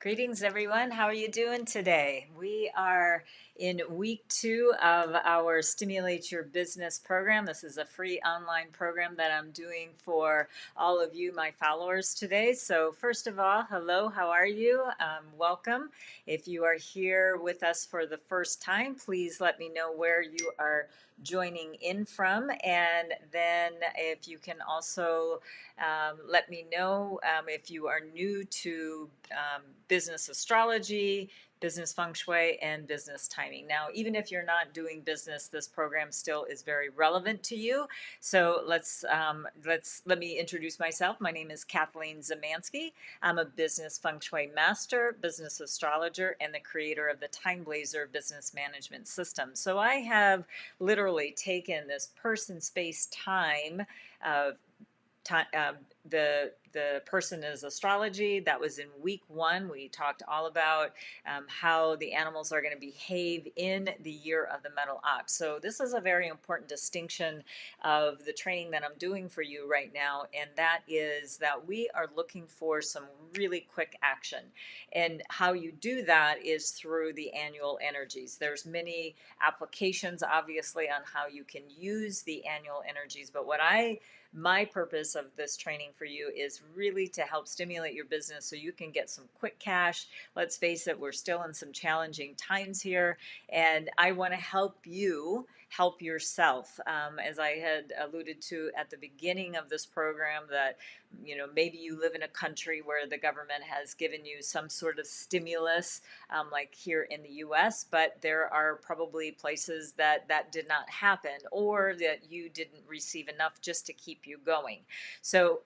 Greetings, everyone. How are you doing today? We are in week 2 of our Stimulate Your Business program. This is a free online program that I'm doing for all of you, my followers, today. So, first of all, hello, how are you? Welcome. If you are here with us for the first time, please let me know where you are joining in from. And then, if you can also let me know if you are new to business astrology, business feng shui, and business timing. Now, even if you're not doing business, this program still is very relevant to you. So let me introduce myself. My name is Kathleen Zemansky. I'm a business feng shui master, business astrologer, and the creator of the TimeBlazr business management system. So I have literally taken this person, space, time. Uh, time the person is astrology. That was in week 1. We talked all about how the animals are going to behave in the year of the metal ox. So this is a very important distinction of the training that I'm doing for you right now, and that is that we are looking for some really quick action. And how you do that is through the annual energies. There's many applications, obviously, on how you can use the annual energies, but my purpose of this training for you is really to help stimulate your business so you can get some quick cash. Let's face it, we're still in some challenging times here, and I want to help you help yourself. As I had alluded to at the beginning of this program, that maybe you live in a country where the government has given you some sort of stimulus, like here in the US, but there are probably places that did not happen, or that you didn't receive enough just to keep you going. So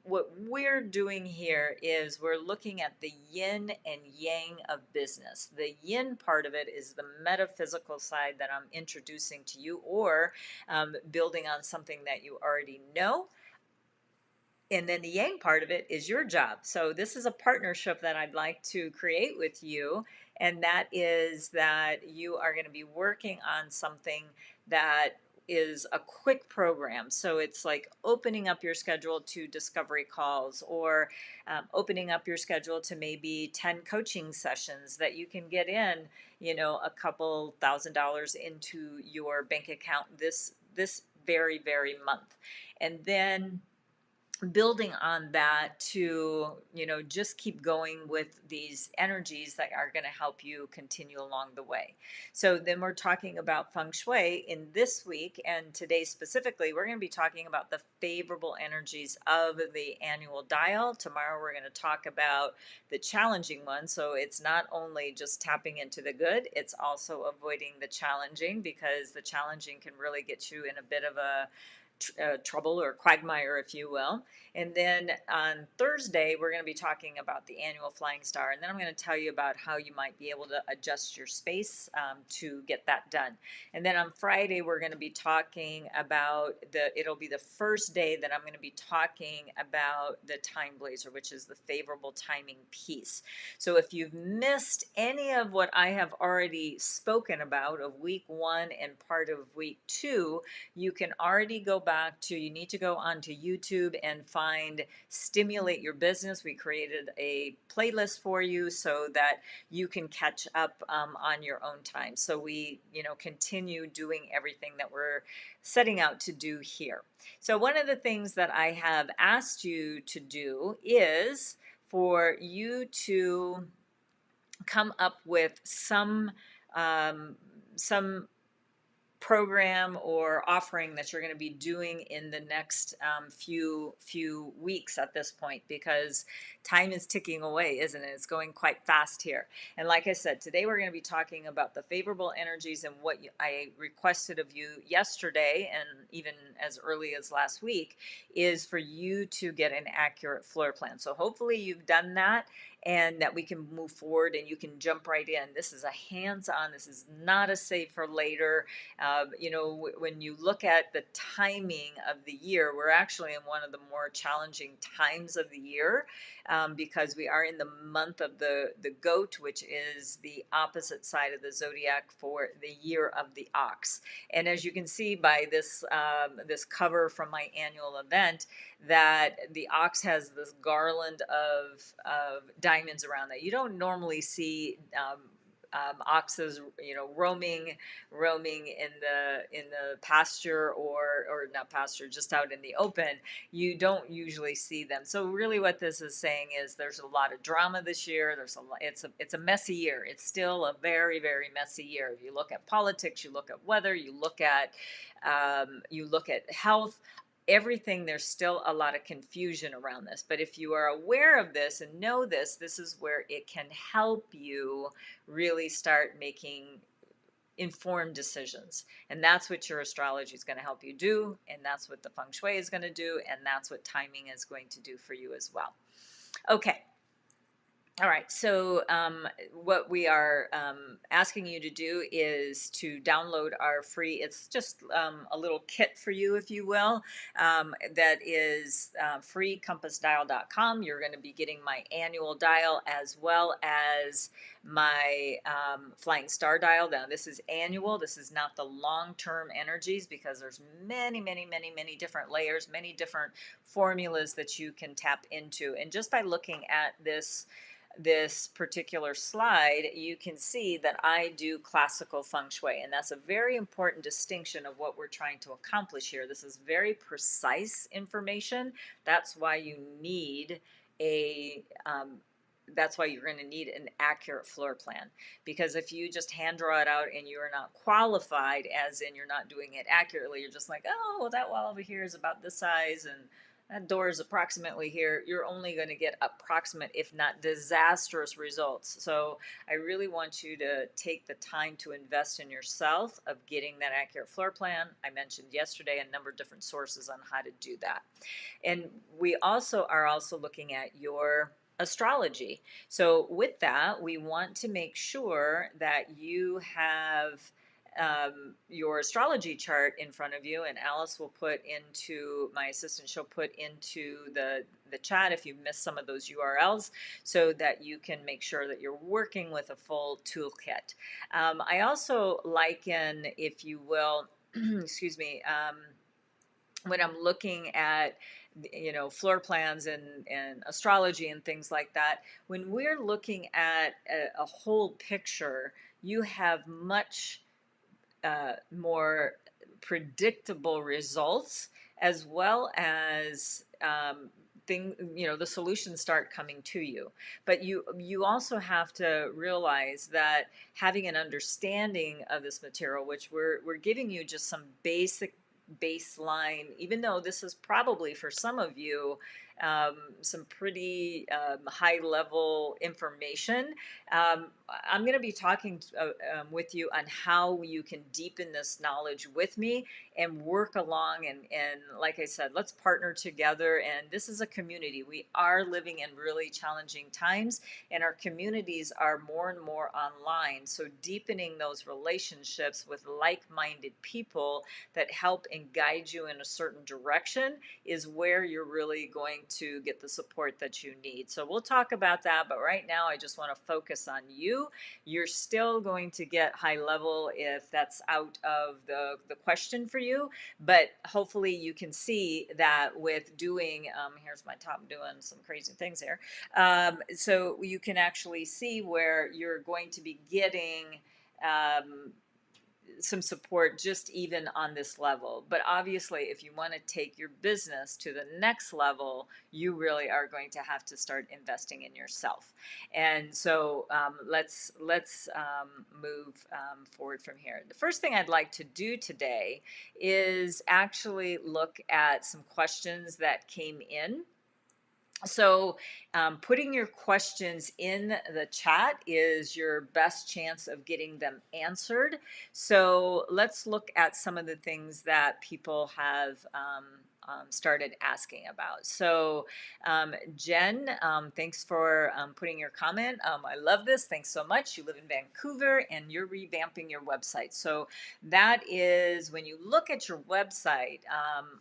what we're doing here is we're looking at the yin and yang of business. The yin part of it is the metaphysical side that I'm introducing to you, or building on something that you already know. And then the yang part of it is your job. So this is a partnership that I'd like to create with you. And that is that you are going to be working on something that is a quick program. So it's like opening up your schedule to discovery calls, or opening up your schedule to maybe 10 coaching sessions that you can get in, a couple $1,000s into your bank account this very, very month. And then building on that to just keep going with these energies that are going to help you continue along the way. So then we're talking about feng shui in this week, and today specifically we're going to be talking about the favorable energies of the annual dial. Tomorrow we're going to talk about the challenging one. So it's not only just tapping into the good, it's also avoiding the challenging, because the challenging can really get you in a bit of a trouble or quagmire, if you will. And then on Thursday, we're going to be talking about the annual flying star. And then I'm going to tell you about how you might be able to adjust your space to get that done. And then on Friday, we're going to be talking about it'll be the first day that I'm going to be talking about the TimeBlazr, which is the favorable timing piece. So if you've missed any of what I have already spoken about of week 1 and part of week 2, you can already go back to, you need to go onto YouTube and find Stimulate Your Business. We created a playlist for you so that you can catch up on your own time. So we, continue doing everything that we're setting out to do here. So one of the things that I have asked you to do is for you to come up with some program or offering that you're going to be doing in the next few weeks at this point, because time is ticking away, isn't it? It's going quite fast here. And like I said, today we're going to be talking about the favorable energies, and what I requested of you yesterday, and even as early as last week, is for you to get an accurate floor plan. So hopefully you've done that, and that we can move forward and you can jump right in. This is a hands-on, this is not a save for later. When you look at the timing of the year, we're actually in one of the more challenging times of the year, because we are in the month of the goat, which is the opposite side of the zodiac for the year of the ox. And as you can see by this cover from my annual event, that the ox has this garland of diamonds around that. You don't normally see oxes, roaming in the pasture, or not pasture, just out in the open. You don't usually see them. So really, what this is saying is there's a lot of drama this year. It's a messy year. It's still a very, very messy year. If you look at politics, you look at weather, you look at health, everything, there's still a lot of confusion around this. But if you are aware of this and know this is where it can help you really start making informed decisions. And that's what your astrology is going to help you do. And that's what the Feng Shui is going to do. And that's what timing is going to do for you as well. Okay. All right, so what we are asking you to do is to download our free, it's just a little kit for you, if you will, that is free, compassdial.com. You're going to be getting my annual dial as well as my flying star dial. Now, this is annual. This is not the long-term energies, because there's many, many, many, many different layers, many different formulas that you can tap into. And just by looking at this particular slide, you can see that I do classical feng shui, and that's a very important distinction of what we're trying to accomplish here. This is very precise information. That's why you need that's why you're going to need an accurate floor plan, because if you just hand draw it out and you're not qualified, as in you're not doing it accurately, you're just like, oh, well, that wall over here is about this size and that door is approximately here, you're only going to get approximate, if not disastrous results. So I really want you to take the time to invest in yourself of getting that accurate floor plan. I mentioned yesterday a number of different sources on how to do that. And we also are looking at your astrology. So with that, we want to make sure that you have your astrology chart in front of you, and Alice will put into, my assistant, she'll put into the chat if you missed some of those URLs, so that you can make sure that you're working with a full toolkit. I also liken, if you will, excuse me, when I'm looking at floor plans and astrology and things like that, when we're looking at a whole picture, you have much more predictable results, as well as the solutions start coming to you. But you also have to realize that having an understanding of this material, which we're giving you just some basic baseline, even though this is probably for some of you some pretty high level information. I'm going to be talking with you on how you can deepen this knowledge with me and work along. And like I said, let's partner together. And this is a community. We are living in really challenging times, and our communities are more and more online. So deepening those relationships with like-minded people that help and guide you in a certain direction is where you're really going to get the support that you need. So we'll talk about that, but right now I just want to focus on you. You're still going to get high level if that's out of the question for you, but hopefully you can see that with doing, here's my top doing some crazy things here. So you can actually see where you're going to be getting some support just even on this level. But obviously, if you want to take your business to the next level, you really are going to have to start investing in yourself. And so let's move forward from here. The first thing I'd like to do today is actually look at some questions that came in. So putting your questions in the chat is your best chance of getting them answered. So let's look at some of the things that people have started asking about. So, Jen, thanks for putting your comment. I love this. Thanks so much. You live in Vancouver and you're revamping your website. So that is when you look at your website.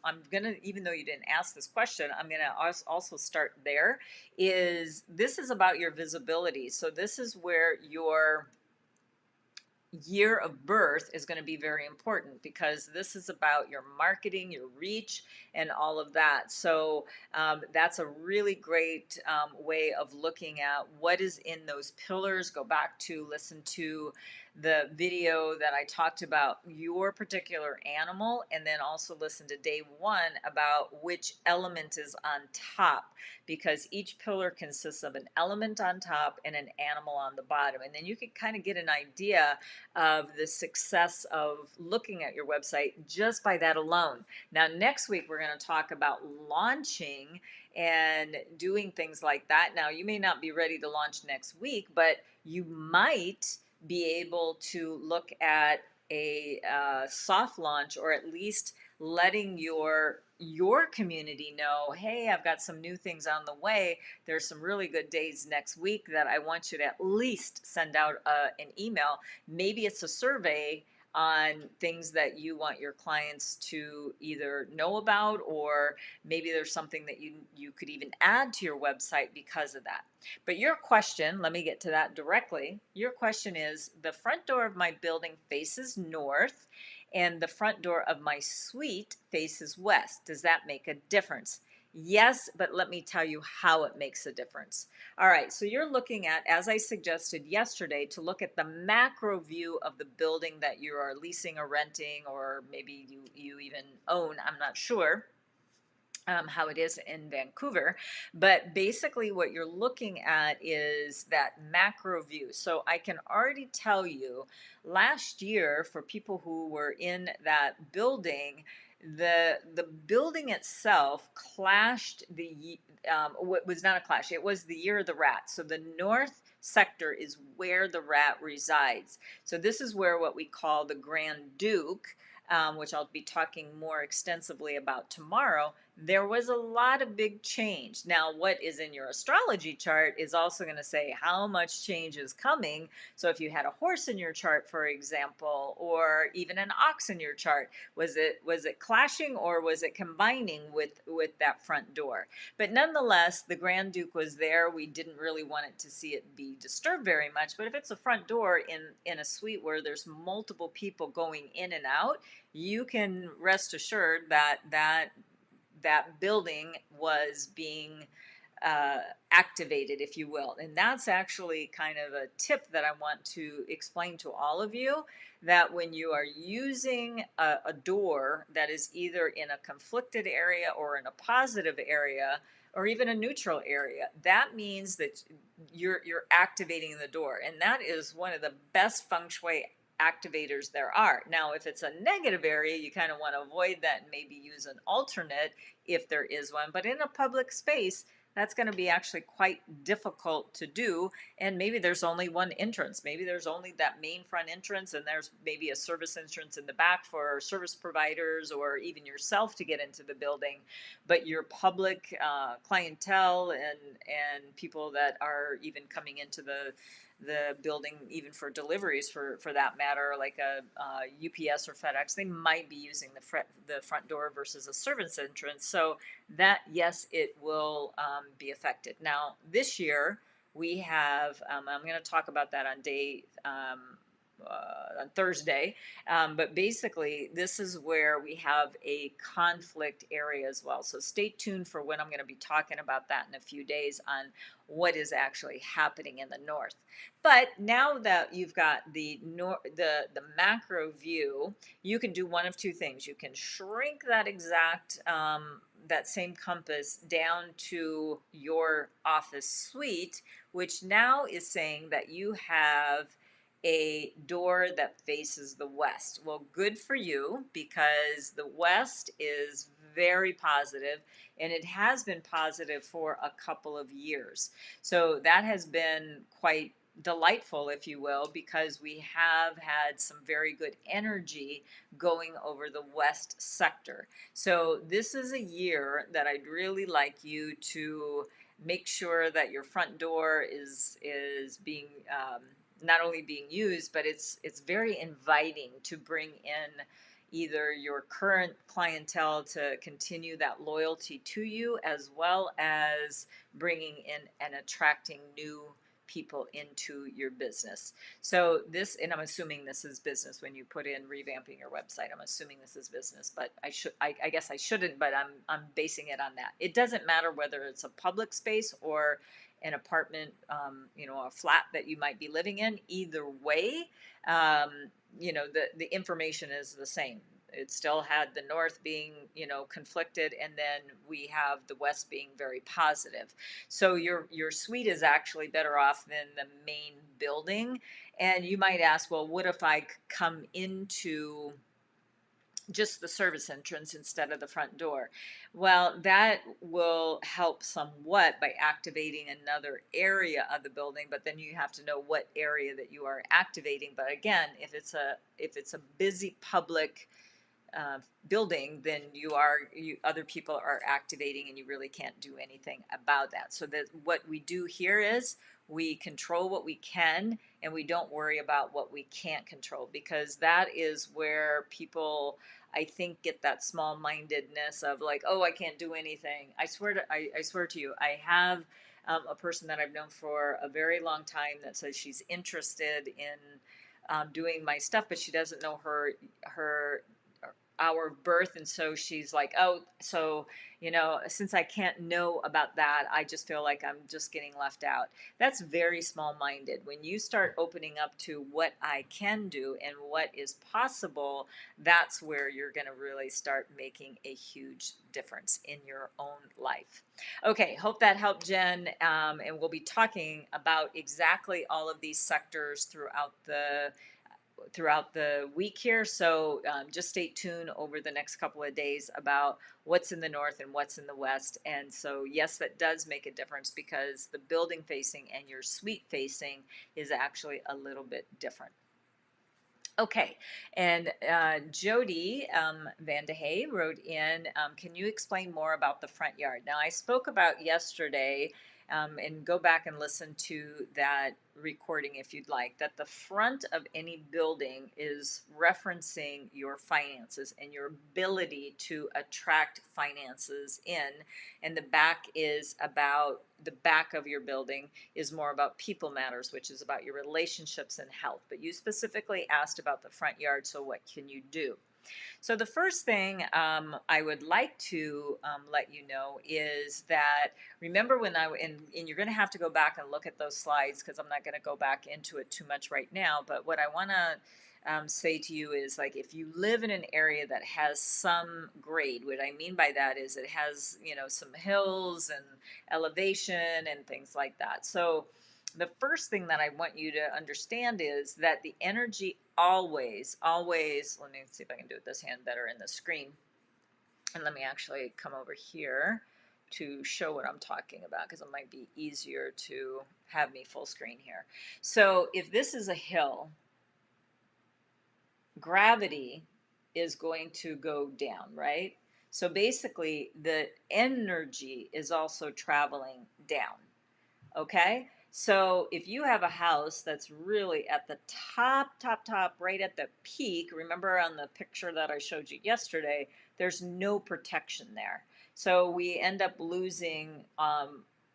I'm gonna, even though you didn't ask this question, I'm gonna also start there. This is about your visibility. So this is where your year of birth is going to be very important, because this is about your marketing, your reach, and all of that. So that's a really great way of looking at what is in those pillars. Go back to listen to the video that I talked about your particular animal, and then also listen to day one about which element is on top, because each pillar consists of an element on top and an animal on the bottom. And then you can kind of get an idea of the success of looking at your website just by that alone. Now, next week, we're going to talk about launching and doing things like that. Now, you may not be ready to launch next week, but you might be able to look at a soft launch, or at least letting your community know, hey, I've got some new things on the way. There's some really good days next week that I want you to at least send out an email. Maybe it's a survey on things that you want your clients to either know about, or maybe there's something that you could even add to your website because of that. But your question, let me get to that directly. Your question is, the front door of my building faces north and the front door of my suite faces west. Does that make a difference? Yes, but let me tell you how it makes a difference. All right, so you're looking at, as I suggested yesterday, to look at the macro view of the building that you are leasing or renting, or maybe you even own, I'm not sure. How it is in Vancouver. But basically, what you're looking at is that macro view. So I can already tell you, last year, for people who were in that building, the building itself clashed was not a clash, it was the year of the rat. So the north sector is where the rat resides. So this is where what we call the Grand Duke, which I'll be talking more extensively about tomorrow. There was a lot of big change. Now, what is in your astrology chart is also going to say how much change is coming. So if you had a horse in your chart, for example, or even an ox in your chart, was it clashing, or was it combining with that front door? But nonetheless, the Grand Duke was there. We didn't really want it to see it be disturbed very much. But if it's a front door in a suite where there's multiple people going in and out, you can rest assured that building was being activated, if you will. And that's actually kind of a tip that I want to explain to all of you, that when you are using a door that is either in a conflicted area or in a positive area, or even a neutral area, that means that you're activating the door. And that is one of the best feng shui activators there are. Now, if it's a negative area, you kind of want to avoid that and maybe use an alternate if there is one. But in a public space, that's going to be actually quite difficult to do. And maybe there's only one entrance. Maybe there's only that main front entrance, and there's maybe a service entrance in the back for service providers or even yourself to get into the building. But your public clientele and people that are even coming into the building, even for deliveries, for that matter, like a UPS or FedEx, they might be using the front door versus a service entrance. So that, yes, it will be affected. Now, this year, we have, I'm going to talk about that on on Thursday. But basically, this is where we have a conflict area as well. So stay tuned for when I'm going to be talking about that in a few days on what is actually happening in the north. But now that you've got the macro view, you can do one of two things. You can shrink that exact that same compass down to your office suite, which now is saying that you have a door that faces the west. Well, good for you, because the west is very positive, and it has been positive for a couple of years. So that has been quite delightful, if you will, because we have had some very good energy going over the west sector. So this is a year that I'd really like you to make sure that your front door is being not only being used, but it's very inviting to bring in either your current clientele to continue that loyalty to you, as well as bringing in and attracting new people into your business. So this, and I'm assuming this is business when you put in revamping your website. I'm assuming this is business, but I guess I shouldn't, but I'm basing it on that. It doesn't matter whether it's a public space or an apartment, a flat that you might be living in. Either way, the information is the same. It still had the north being, conflicted, and then we have the west being very positive. So your suite is actually better off than the main building. And you might ask, well, what if I come into just the service entrance instead of the front door? Well, that will help somewhat by activating another area of the building, but then you have to know what area that you are activating. But again, if it's a busy public uh, building, then other people are activating, and you really can't do anything about that. So that what we do here is we control what we can, and we don't worry about what we can't control, because that is where people, I think, get that small mindedness of like, oh, I can't do anything. I swear to you, I have a person that I've known for a very long time that says she's interested in doing my stuff, but she doesn't know her hour of birth, and so she's like, oh, so since I can't know about that, I just feel like I'm just getting left out. That's very small minded. When you start opening up to what I can do and what is possible, that's where you're going to really start making a huge difference in your own life. Okay, hope that helped, Jen. And we'll be talking about exactly all of these sectors throughout the week here. So just stay tuned over the next couple of days about what's in the north and what's in the west. And so, yes, that does make a difference, because the building facing and your suite facing is actually a little bit different. Okay, and Jody Van de Hey wrote in, can you explain more about the front yard? Now, I spoke about yesterday, and go back and listen to that recording if you'd like, that the front of any building is referencing your finances and your ability to attract finances in, and the back of your building is more about people matters, which is about your relationships and health. But you specifically asked about the front yard, so what can you do? So the first thing I would like to let you know is that, remember when and you're going to have to go back and look at those slides, because I'm not going to go back into it too much right now, but what I want to say to you is, like, if you live in an area that has some grade, what I mean by that is it has, some hills and elevation and things like that. So the first thing that I want you to understand is that the energy always, let me see if I can do it this hand better in the screen. And let me actually come over here to show what I'm talking about, because it might be easier to have me full screen here. So if this is a hill, gravity is going to go down, right? So basically, the energy is also traveling down. Okay, so if you have a house that's really at the top, right at the peak, remember on the picture that I showed you yesterday, there's no protection there. So we end up losing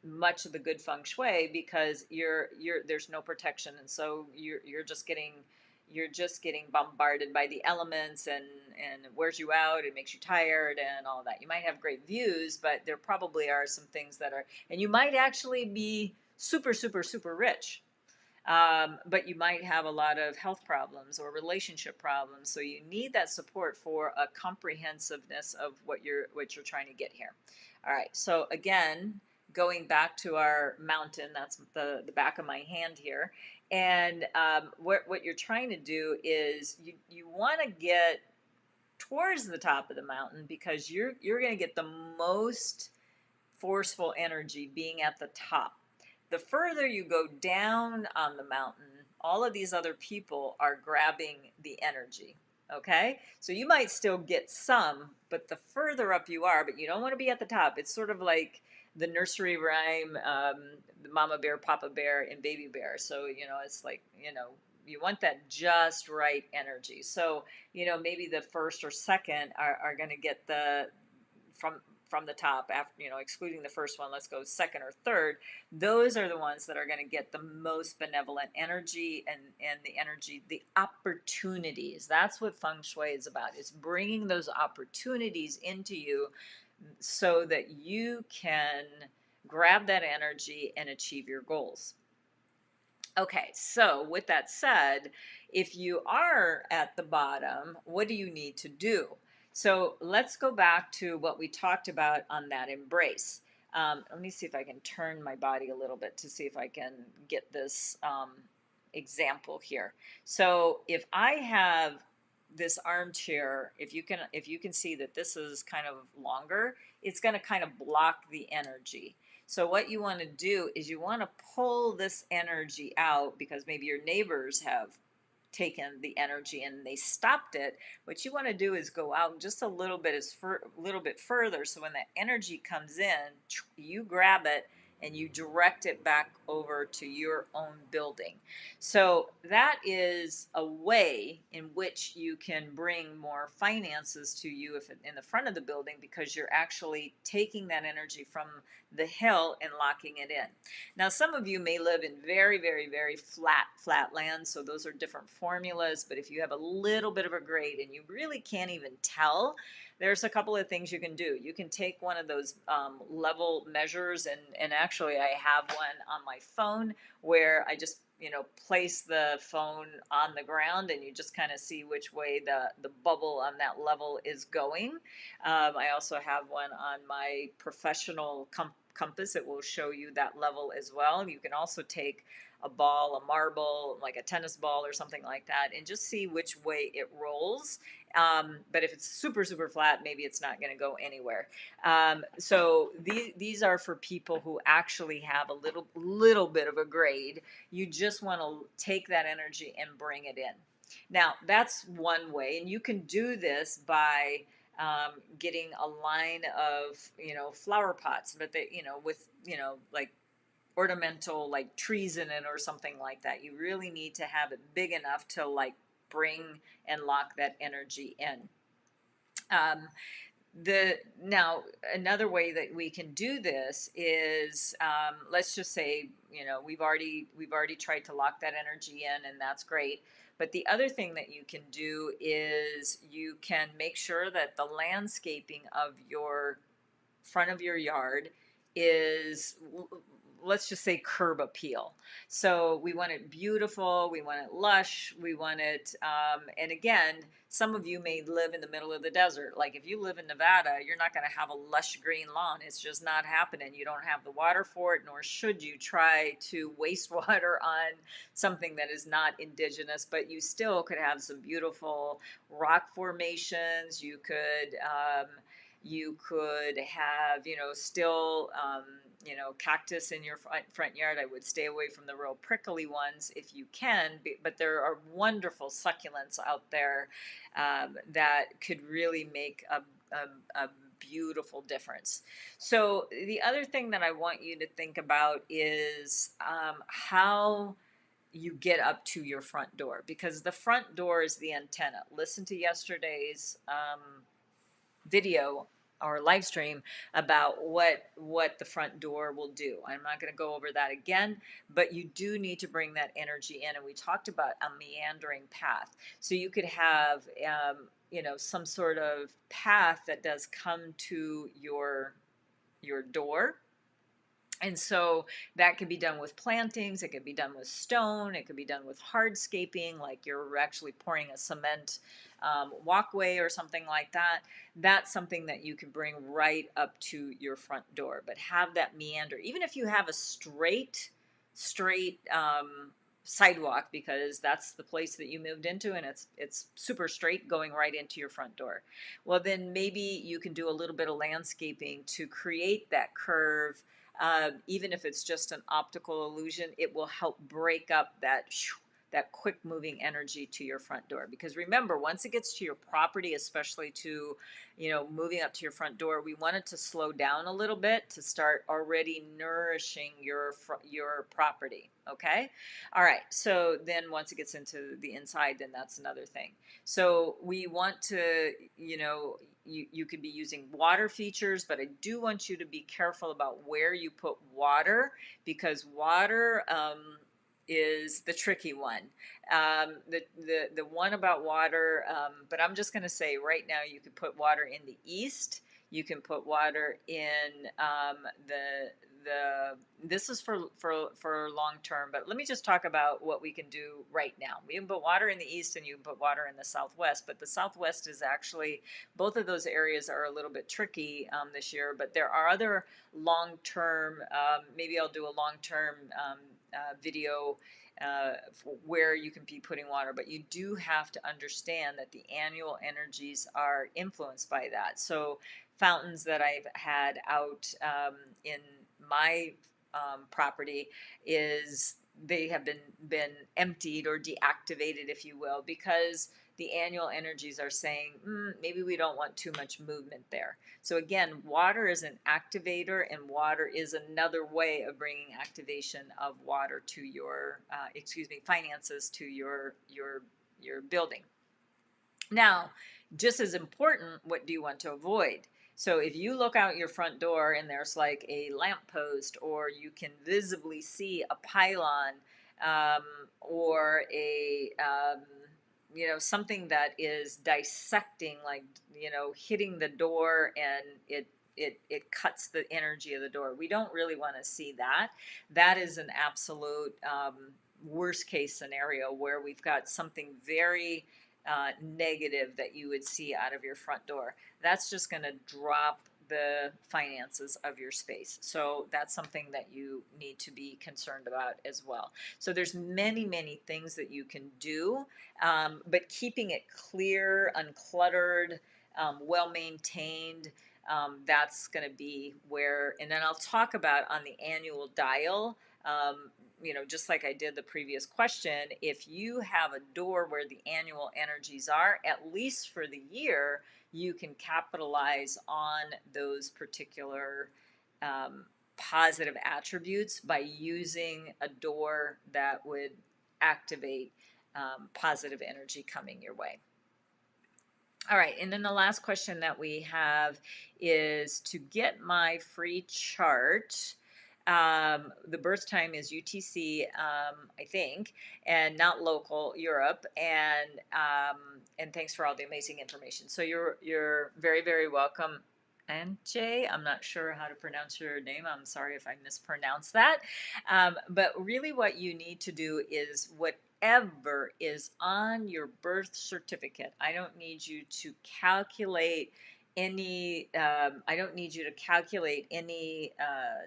much of the good feng shui, because there's no protection, and so you're just getting bombarded by the elements, and it wears you out, it makes you tired and all that. You might have great views, but there probably are some things that are, and you might actually be super, super, super rich. But you might have a lot of health problems or relationship problems. So you need that support for a comprehensiveness of what you're trying to get here. All right. So again, going back to our mountain, that's the back of my hand here. And what you're trying to do is you want to get towards the top of the mountain, because you're going to get the most forceful energy being at the top. The further you go down on the mountain, all of these other people are grabbing the energy. Okay, so you might still get some, but the further up you are, but you don't want to be at the top. It's sort of like the nursery rhyme, the mama bear, papa bear, and baby bear. So, it's like, you want that just right energy. So, maybe the first or second are going to get from from the top after, excluding the first one, let's go second or third. Those are the ones that are going to get the most benevolent energy, and the energy, the opportunities. That's what feng shui is about. It's bringing those opportunities into you so that you can grab that energy and achieve your goals. Okay, so with that said, if you are at the bottom, what do you need to do? So let's go back to what we talked about on that embrace. Let me see if I can turn my body a little bit to see if I can get this example here. So if I have this armchair, if you can see that this is kind of longer, it's going to kind of block the energy. So what you want to do is you want to pull this energy out, because maybe your neighbors have taken the energy and they stopped it. What you want to do is go out just a little bit, little bit further, so when that energy comes in, you grab it and you direct it back over to your own building. So that is a way in which you can bring more finances to you if in the front of the building, because you're actually taking that energy from the hill and locking it in. Now, some of you may live in very, very, very flat land, so those are different formulas. But if you have a little bit of a grade and you really can't even tell, there's a couple of things you can do. You can take one of those level measures, and actually I have one on my phone where I just place the phone on the ground, and you just kind of see which way the bubble on that level is going. I also have one on my professional compass. It will show you that level as well. You can also take a ball, a marble, like a tennis ball or something like that, and just see which way it rolls. But if it's super, super flat, maybe it's not going to go anywhere. So these are for people who actually have a little bit of a grade. You just want to take that energy and bring it in. Now, that's one way, and you can do this by getting a line of flower pots, but they with like ornamental, like trees in it or something like that. You really need to have it big enough to like bring and lock that energy in. Now another way that we can do this is, let's just say we've already tried to lock that energy in, and that's great. But the other thing that you can do is you can make sure that the landscaping of your front of your yard is, let's just say, curb appeal. So we want it beautiful, we want it lush, we want it, and again, some of you may live in the middle of the desert. Like if you live in Nevada, you're not going to have a lush green lawn. It's just not happening. You don't have the water for it, nor should you try to waste water on something that is not indigenous, but you still could have some beautiful rock formations. You could have, still, cactus in your front yard. I would stay away from the real prickly ones if you can, but there are wonderful succulents out there that could really make a beautiful difference. So the other thing that I want you to think about is how you get up to your front door, because the front door is the antenna. Listen to yesterday's video or live stream about what the front door will do. I'm not going to go over that again, but you do need to bring that energy in. And we talked about a meandering path. So you could have some sort of path that does come to your door. And so that could be done with plantings, it could be done with stone, it could be done with hardscaping, like you're actually pouring a cement walkway or something like that. That's something that you can bring right up to your front door, but have that meander. Even if you have a straight sidewalk, because that's the place that you moved into and it's super straight going right into your front door. Well, then maybe you can do a little bit of landscaping to create that curve, even if it's just an optical illusion, it will help break up that quick moving energy to your front door. Because remember, once it gets to your property, especially to, moving up to your front door, we want it to slow down a little bit to start already nourishing your property. Okay. All right. So then once it gets into the inside, then that's another thing. So we want to, you could be using water features, but I do want you to be careful about where you put water, because water, is the tricky one. The one about water, but I'm just going to say right now, you could put water in the east. You can put water in the this is for long term, but let me just talk about what we can do right now. We can put water in the east and you can put water in the southwest, but the southwest is actually, both of those areas are a little bit tricky this year, but there are other long term, maybe I'll do a long term video where you can be putting water, but you do have to understand that the annual energies are influenced by that. So fountains that I've had out in my property, is they have been emptied or deactivated, if you will, because the annual energies are saying, maybe we don't want too much movement there. So again, water is an activator, and water is another way of bringing activation of water to your, finances to your building. Now, just as important, what do you want to avoid? So if you look out your front door and there's like a lamppost, or you can visibly see a pylon, or something that is dissecting, like, hitting the door, and it cuts the energy of the door. We don't really want to see that. That is an absolute worst case scenario, where we've got something very negative that you would see out of your front door. That's just going to drop the finances of your space. So that's something that you need to be concerned about as well. So there's many things that you can do, but keeping it clear, uncluttered, well maintained, that's going to be where, and then I'll talk about on the annual dial, just like I did the previous question, if you have a door where the annual energies are, at least for the year, you can capitalize on those particular positive attributes by using a door that would activate positive energy coming your way. All right, and then the last question that we have is to get my free chart. The birth time is UTC, I think, and not local Europe. And thanks for all the amazing information. So you're very welcome. And Jay, I'm not sure how to pronounce your name. I'm sorry if I mispronounced that. But really, what you need to do is whatever is on your birth certificate. I don't need you to calculate any. I don't need you to calculate any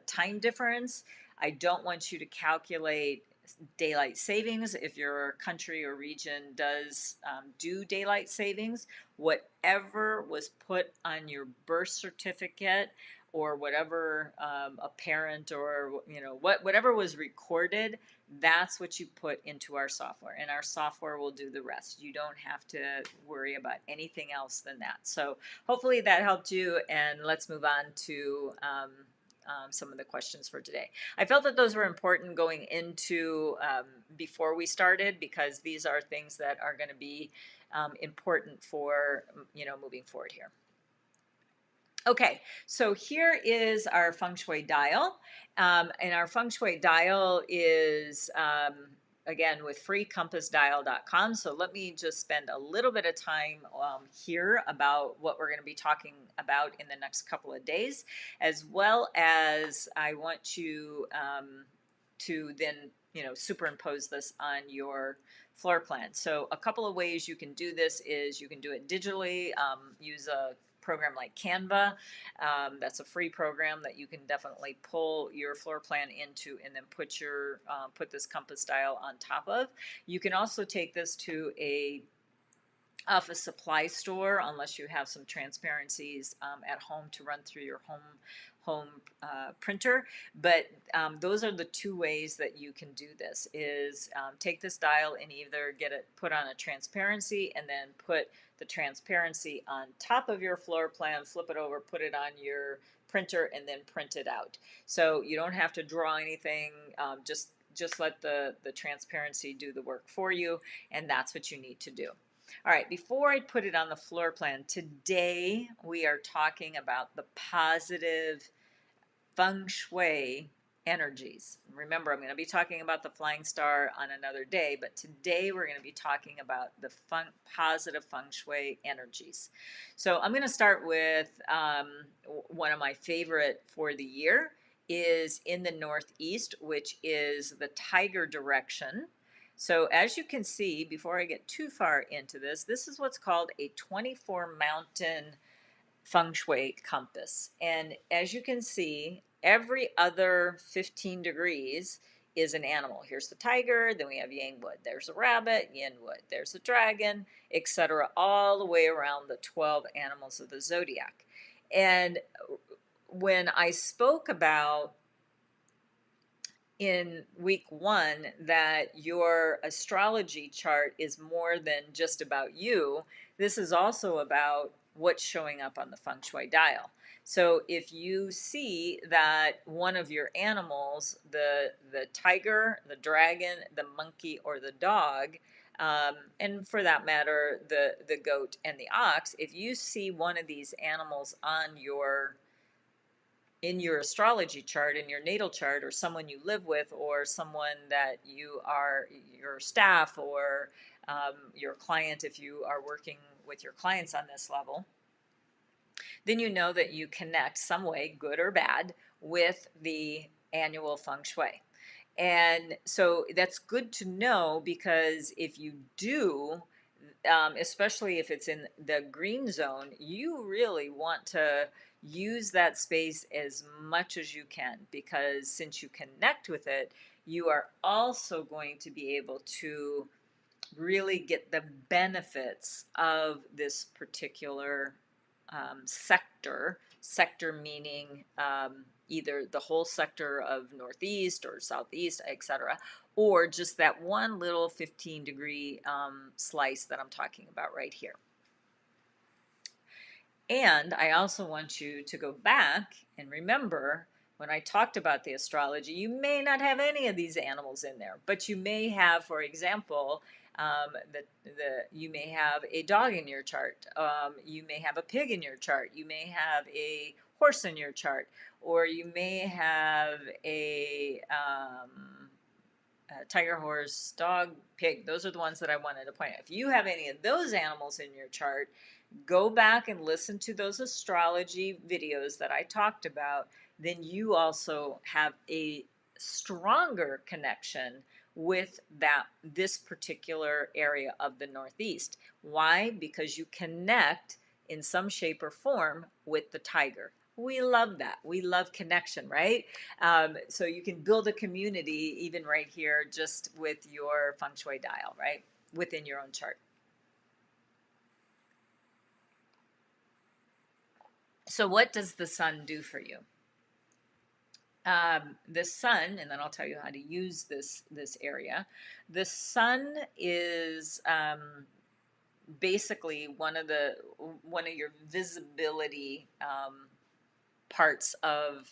time difference. I don't want you to calculate daylight savings if your country or region does do daylight savings. Whatever was put on your birth certificate, or whatever a parent, or whatever was recorded, that's what you put into our software, and our software will do the rest. You don't have to worry about anything else than that. So hopefully that helped you, and let's move on to some of the questions for today. I felt that those were important going into before we started, because these are things that are going to be important for moving forward here. Okay, so here is our Feng Shui dial, and our Feng Shui dial is again with freecompassdial.com. So let me just spend a little bit of time here about what we're going to be talking about in the next couple of days, as well as I want you to then superimpose this on your floor plan. So a couple of ways you can do this is you can do it digitally, use a program like Canva. That's a free program that you can definitely pull your floor plan into, and then put this compass dial on top of. You can also take this to a off a supply store unless you have some transparencies at home to run through your home printer. But those are the two ways that you can do this is take this dial and either get it put on a transparency and then put the transparency on top of your floor plan, flip it over, put it on your printer, and then print it out. So you don't have to draw anything, just let the transparency do the work for you, and that's what you need to do. All right, before I put it on the floor plan, today we are talking about the positive Feng Shui energies. Remember, I'm going to be talking about the flying star on another day, but today we're going to be talking about the positive Feng Shui energies. So I'm going to start with one of my favorite for the year is in the Northeast, which is the Tiger direction. So as you can see, before I get too far into this, this is what's called a 24 mountain Feng Shui compass. And as you can see, every other 15 degrees is an animal. Here's the tiger, then we have Yangwood. There's a rabbit, Yinwood. There's a dragon, etc., all the way around the 12 animals of the zodiac. And when I spoke about in week one that your astrology chart is more than just about you, this is also about what's showing up on the feng shui dial. So if you see that one of your animals, the tiger, the dragon, the monkey, or the dog, and for that matter, the goat and the ox, if you see one of these animals on your in your astrology chart, in your natal chart, or someone you live with, or someone that you are your staff, or your client, if you are working with your clients on this level, then you know that you connect some way, good or bad, with the annual feng shui. And so that's good to know because if you do, especially if it's in the green zone, you really want to use that space as much as you can because since you connect with it, you are also going to be able to really get the benefits of this particular sector meaning either the whole sector of Northeast or Southeast, etc., or just that one little 15-degree slice that I'm talking about right here. And I also want you to go back and remember when I talked about the astrology, you may not have any of these animals in there, but you may have, for example, you may have a dog in your chart. You may have a pig in your chart. You may have a horse in your chart, or you may have a tiger, horse, dog, pig. Those are the ones that I wanted to point out. If you have any of those animals in your chart, go back and listen to those astrology videos that I talked about. Then you also have a stronger connection with this particular area of the Northeast. Why? Because you connect in some shape or form with the tiger. We love that. We love connection, right? So you can build a community even right here just with your feng shui dial, right? Within your own chart. So what does the sun do for you? The sun, and then I'll tell you how to use this area. The sun is basically one of your visibility parts of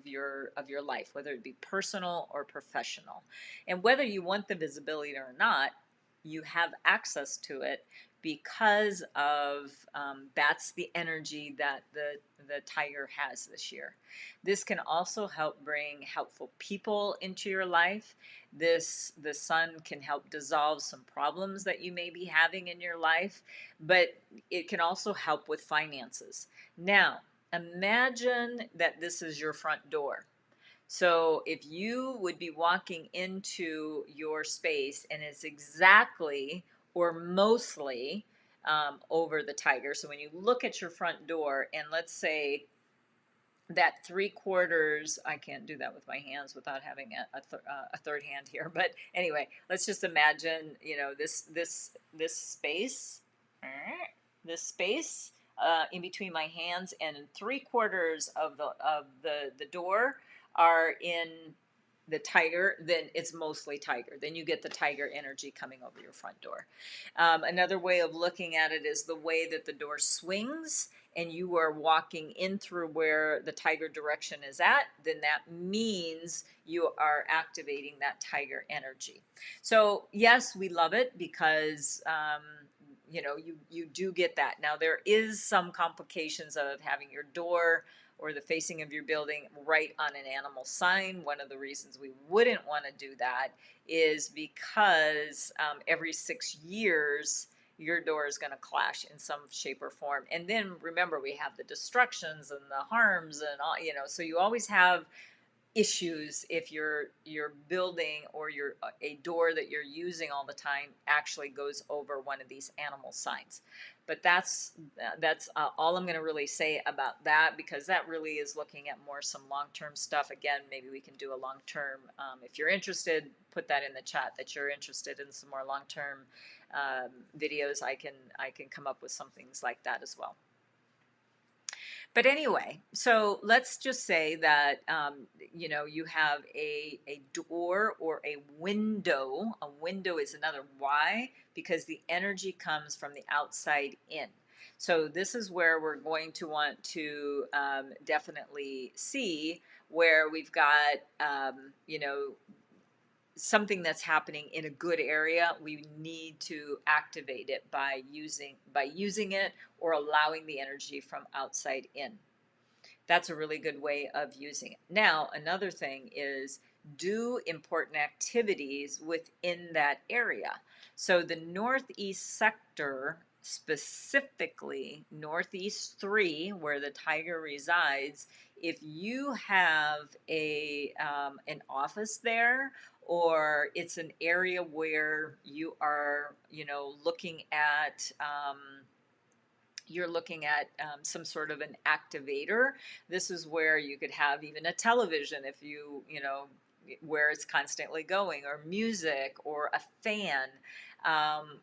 your life, whether it be personal or professional, and whether you want the visibility or not, you have access to it because of that's the energy that the tiger has this year. This can also help bring helpful people into your life. The sun can help dissolve some problems that you may be having in your life, but it can also help with finances. Now, imagine that this is your front door. So if you would be walking into your space and it's exactly or mostly over the tiger. So when you look at your front door and let's say that 3/4, I can't do that with my hands without having a third hand here. But anyway, let's just imagine, this space this space in between my hands, and 3/4 of the door are in the tiger, then it's mostly tiger. Then you get the tiger energy coming over your front door. Another way of looking at it is the way that the door swings and you are walking in through where the tiger direction is at, then that means you are activating that tiger energy. So yes, we love it because you do get that. Now there is some complications of having your door or the facing of your building right on an animal sign. One of the reasons we wouldn't want to do that is because every 6 years your door is going to clash in some shape or form. And then remember, we have the destructions and the harms and all, so you always have issues if your building or your a door that you're using all the time actually goes over one of these animal signs. But that's all I'm going to really say about that, because that really is looking at more some long-term stuff. Again, maybe we can do a long-term, if you're interested, put that in the chat that you're interested in some more long-term videos. I can come up with some things like that as well. But anyway, so let's just say that you have a door or a window. A window is another. Why? Because the energy comes from the outside in. So this is where we're going to want to definitely see where we've got something that's happening in a good area. We need to activate it by using it or allowing the energy from outside in. That's a really good way of using it. Now, another thing is do important activities within that area. So the Northeast sector, specifically Northeast 3, where the tiger resides, if you have an office there, or it's an area where you are, looking at some sort of an activator. This is where you could have even a television if where it's constantly going, or music, or a fan.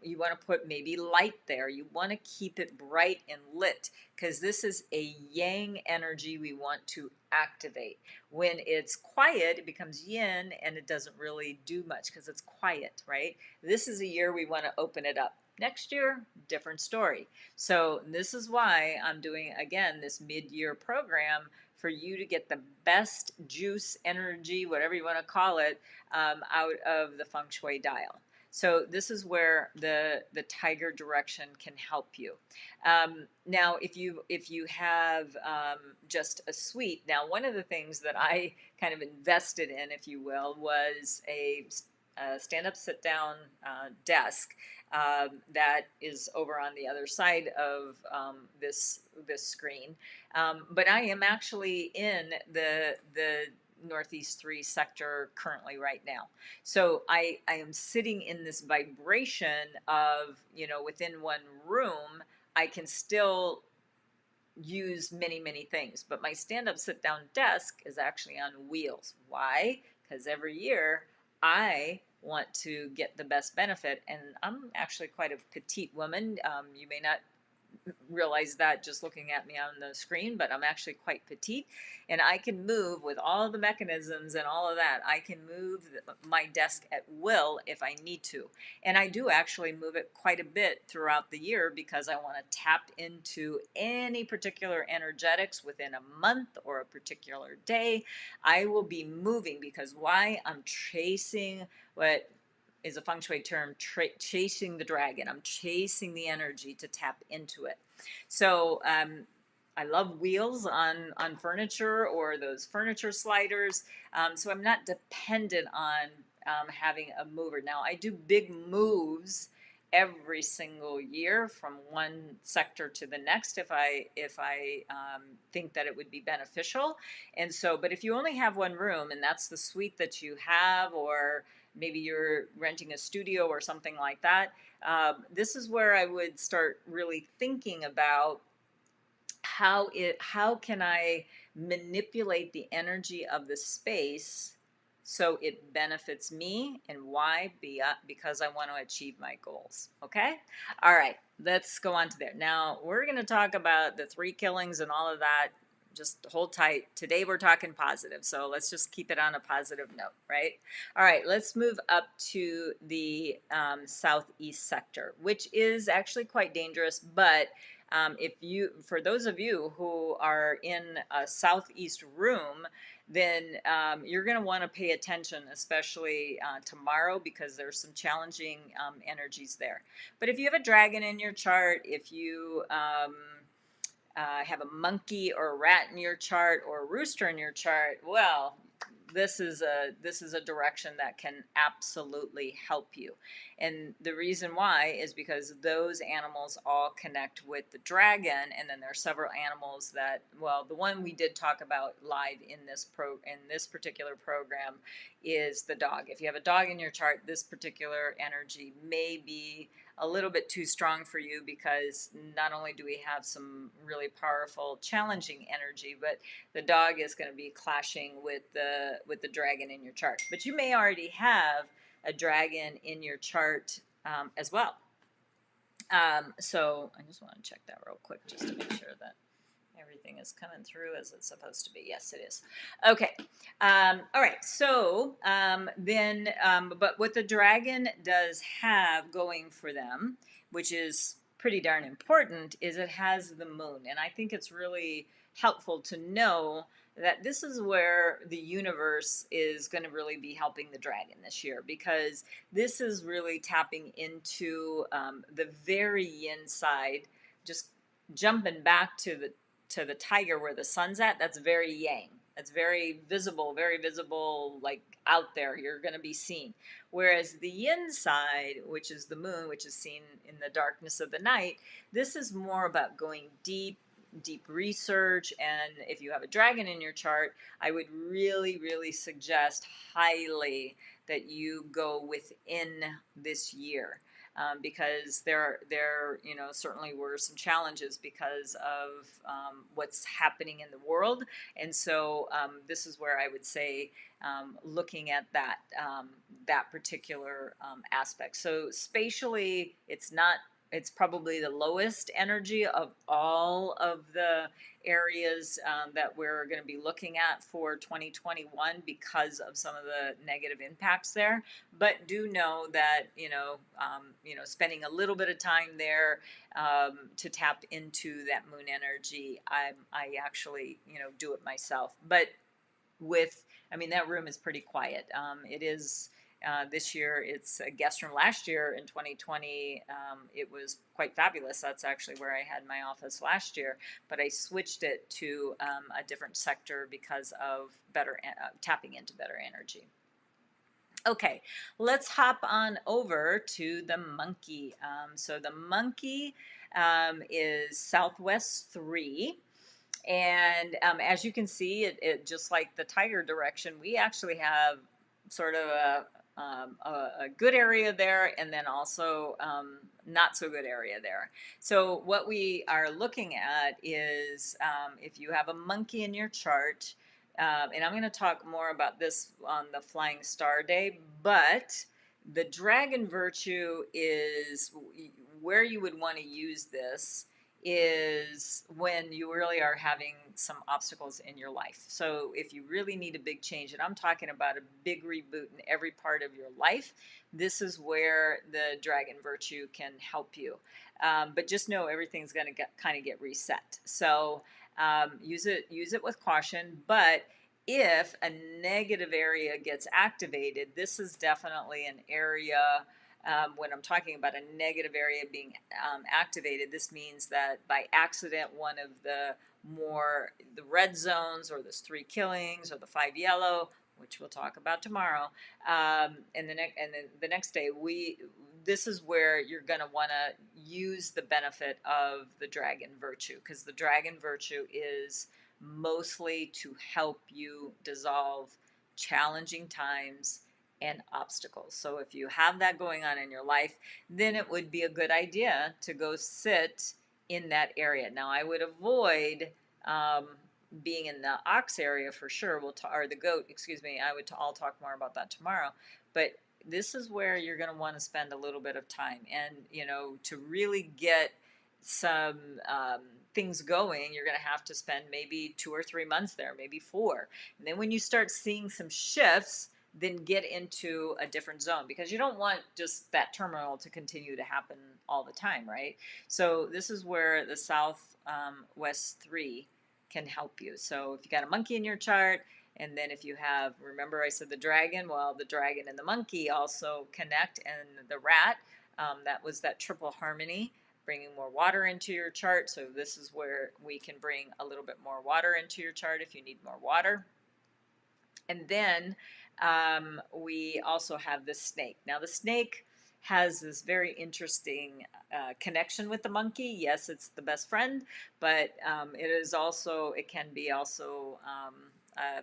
You want to put maybe light there. You want to keep it bright and lit, because this is a yang energy we want to activate. When it's quiet, it becomes yin, and it doesn't really do much because it's quiet, right? This is a year we want to open it up. Next year, different story. So this is why I'm doing, again, this mid-year program for you to get the best juice, energy, whatever you want to call it, out of the Feng Shui dial. So this is where the tiger direction can help you. Now, if you have just a suite, now one of the things that I kind of invested in, if you will, was a stand-up, sit-down desk that is over on the other side of this screen. But I am actually in the Northeast 3 sector currently right now. So I am sitting in this vibration of, within one room, I can still use many things, but my stand-up sit-down desk is actually on wheels. Why? Because every year I want to get the best benefit, and I'm actually quite a petite woman. You may not realize that just looking at me on the screen, but I'm actually quite petite, and I can move with all the mechanisms and all of that. I can move my desk at will if I need to, and I do actually move it quite a bit throughout the year because I want to tap into any particular energetics within a month or a particular day. I will be moving because why? I'm chasing what is a feng shui term, chasing the dragon. I'm chasing the energy to tap into it. So I love wheels on furniture or those furniture sliders. So I'm not dependent on having a mover. Now I do big moves every single year from one sector to the next if I think that it would be beneficial. And so, but if you only have one room and that's the suite that you have, or maybe you're renting a studio or something like that, this is where I would start really thinking about how can I manipulate the energy of the space so it benefits me. And why? Because I want to achieve my goals. Okay? All right, let's go on to there. Now, we're going to talk about the 3 killings and all of that. Just hold tight. Today we're talking positive, so let's just keep it on a positive note, right? All right, let's move up to the southeast sector, which is actually quite dangerous, but for those of you who are in a southeast room, then you're going to want to pay attention, especially tomorrow, because there's some challenging energies there. But if you have a dragon in your chart, if you have a monkey or a rat in your chart or a rooster in your chart, well, this is a direction that can absolutely help you. And the reason why is because those animals all connect with the dragon, and then there are several animals that, well, the one we did talk about live in this particular program is the dog. If you have a dog in your chart, this particular energy may be a little bit too strong for you, because not only do we have some really powerful, challenging energy, but the dog is going to be clashing with the dragon in your chart. But you may already have a dragon in your chart as well. So I just want to check that real quick just to make sure that everything is coming through as it's supposed to be. Yes, it is. Okay. All right. So but what the dragon does have going for them, which is pretty darn important, is it has the moon. And I think it's really helpful to know that this is where the universe is going to really be helping the dragon this year, because this is really tapping into the very yin side, just jumping back to the tiger where the sun's at. That's very yang. That's very visible, like out there. You're going to be seen. Whereas the yin side, which is the moon, which is seen in the darkness of the night, this is more about going deep research. And if you have a dragon in your chart, I would really suggest highly that you go within this year. Because there certainly were some challenges because of what's happening in the world, and so this is where I would say looking at that particular aspect. So spatially, it's probably the lowest energy of all of the areas that we're going to be looking at for 2021 because of some of the negative impacts there. But do know that spending a little bit of time there to tap into that moon energy, I actually do it myself. But that room is pretty quiet. It is. This year, it's a guest room. Last year in 2020, it was quite fabulous. That's actually where I had my office last year. But I switched it to a different sector because of tapping into better energy. Okay, let's hop on over to the monkey. So the monkey is Southwest 3. And as you can see, it just like the tiger direction, we actually have sort of a good area there, and then also not so good area there. So what we are looking at is if you have a monkey in your chart, and I'm going to talk more about this on the Flying Star Day, but the dragon virtue is where you would want to use this is when you really are having some obstacles in your life. So if you really need a big change, and I'm talking about a big reboot in every part of your life, this is where the dragon virtue can help you. But just know everything's going to kind of get reset. So use it with caution. But if a negative area gets activated, this is definitely an area. When I'm talking about a negative area being activated, this means that by accident, one of the red zones, or those 3 killings, or the 5 yellow, which we'll talk about tomorrow, and then the next day, this is where you're going to want to use the benefit of the dragon virtue, because the dragon virtue is mostly to help you dissolve challenging times and obstacles. So if you have that going on in your life, then it would be a good idea to go sit in that area. Now, I would avoid being in the ox area for sure, or the goat, excuse me, I'll talk more about that tomorrow. But this is where you're going to want to spend a little bit of time, and to really get some things going, you're going to have to spend maybe 2 or 3 months there, maybe 4. And then when you start seeing some shifts, then get into a different zone, because you don't want just that terminal to continue to happen all the time, right? So this is where the South West 3 can help you. So if you got a monkey in your chart, and then if you have, remember I said the dragon, well, the dragon and the monkey also connect, and the rat, that was that triple harmony, bringing more water into your chart. So this is where we can bring a little bit more water into your chart if you need more water. And then we also have the snake. Now the snake has this very interesting connection with the monkey. Yes, it's the best friend, but it can be also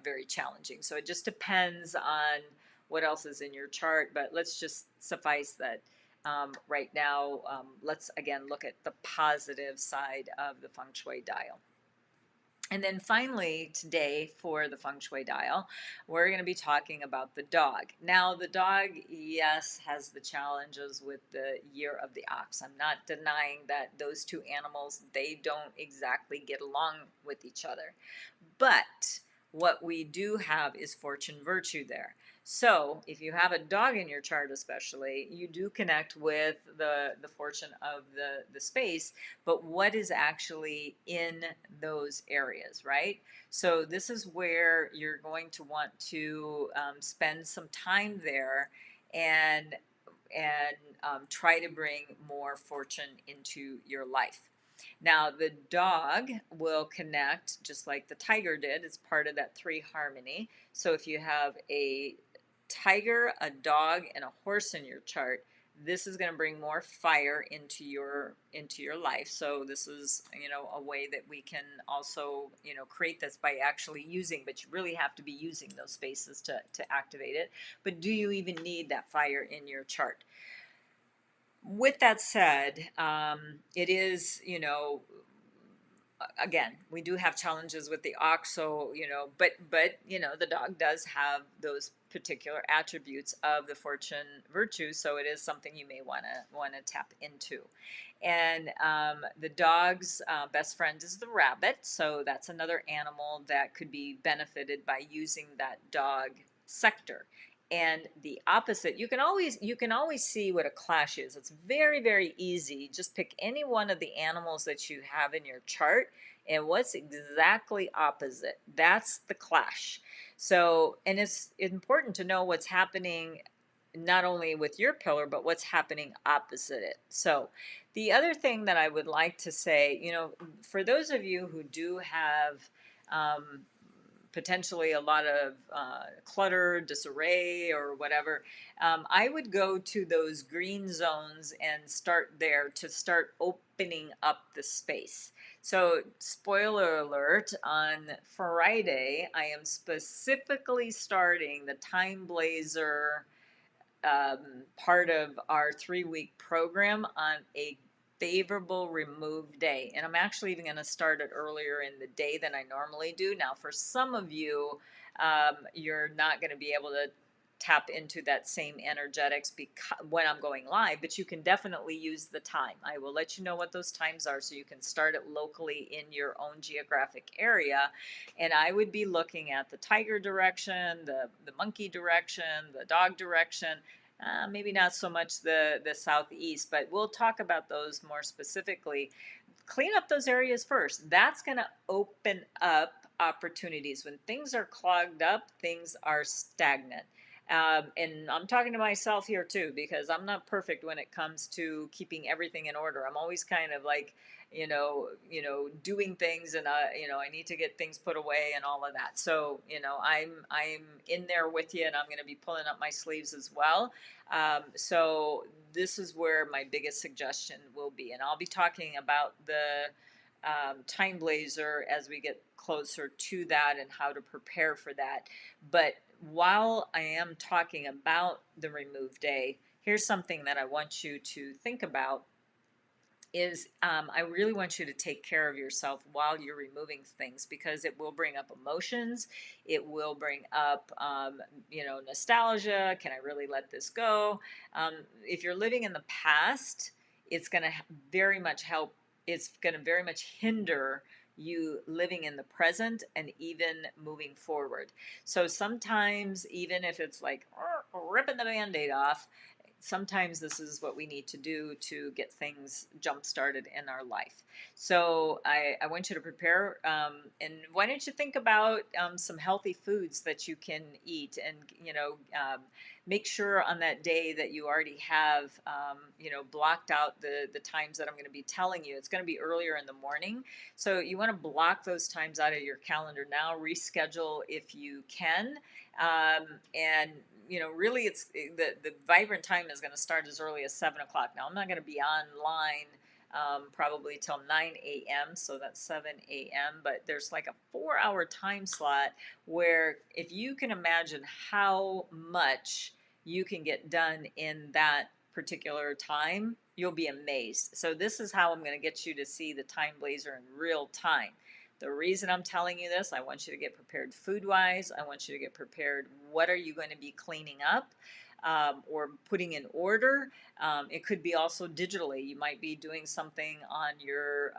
very challenging. So it just depends on what else is in your chart. But let's just suffice that right now. Let's again look at the positive side of the Feng Shui dial. And then finally, today for the Feng Shui dial, we're going to be talking about the dog. Now, the dog, yes, has the challenges with the year of the ox. I'm not denying that those two animals, they don't exactly get along with each other. But what we do have is fortune virtue there. So if you have a dog in your chart especially, you do connect with the fortune of the space, but what is actually in those areas, right? So this is where you're going to want to spend some time there, and try to bring more fortune into your life. Now, the dog will connect just like the tiger did. It's part of that 3 harmony. So if you have a tiger, a dog, and a horse in your chart, this is going to bring more fire into your life. So this is a way that we can also create this by actually using, but you really have to be using those spaces to activate it. But do you even need that fire in your chart? With that said, it is, again, we do have challenges with the ox, so but the dog does have those particular attributes of the fortune virtue, so it is something you may want to tap into. And the dog's best friend is the rabbit, so that's another animal that could be benefited by using that dog sector. And the opposite, you can always see what a clash is. It's very, very easy. Just pick any one of the animals that you have in your chart, and what's exactly opposite, that's the clash. So, and it's important to know what's happening not only with your pillar, but what's happening opposite it. So the other thing that I would like to say, for those of you who do have potentially a lot of clutter, disarray, or whatever, I would go to those green zones and start there to start opening up the space. So, spoiler alert, on Friday, I am specifically starting the TimeBlazr part of our 3-week program on a favorable remove day. And I'm actually even going to start it earlier in the day than I normally do. Now, for some of you, you're not going to be able to tap into that same energetics when I'm going live, but you can definitely use the time. I will let you know what those times are so you can start it locally in your own geographic area. And I would be looking at the tiger direction, the monkey direction, the dog direction, maybe not so much the southeast, but we'll talk about those more specifically. Clean up those areas first. That's going to open up opportunities. When things are clogged up, things are stagnant. And I'm talking to myself here too, because I'm not perfect when it comes to keeping everything in order. I'm always kind of like, doing things, and I need to get things put away and all of that. So, I'm in there with you, and I'm going to be pulling up my sleeves as well. So this is where my biggest suggestion will be, and I'll be talking about the TimeBlazr as we get closer to that and how to prepare for that. But while I am talking about the remove day, here's something that I want you to think about is I really want you to take care of yourself while you're removing things, because it will bring up emotions. It will bring up, nostalgia. Can I really let this go? If you're living in the past, it's going to very much help. It's going to very much hinder you living in the present and even moving forward. So sometimes, even if it's like ripping the band aid off, sometimes this is what we need to do to get things jump started in our life. So I want you to prepare, and why don't you think about some healthy foods that you can eat, and make sure on that day that you already have blocked out the times that I'm going to be telling you. It's going to be earlier in the morning, so you want to block those times out of your calendar now. Reschedule if you can, and really, it's the vibrant time is going to start as early as 7 o'clock. Now, I'm not going to be online probably till 9 a.m., so that's 7 a.m., but there's like a 4-hour time slot where, if you can imagine how much you can get done in that particular time, you'll be amazed. So this is how I'm going to get you to see the TimeBlazr in real time. The reason I'm telling you this, I want you to get prepared food-wise. I want you to get prepared. What are you going to be cleaning up or putting in order? It could be also digitally. You might be doing something on your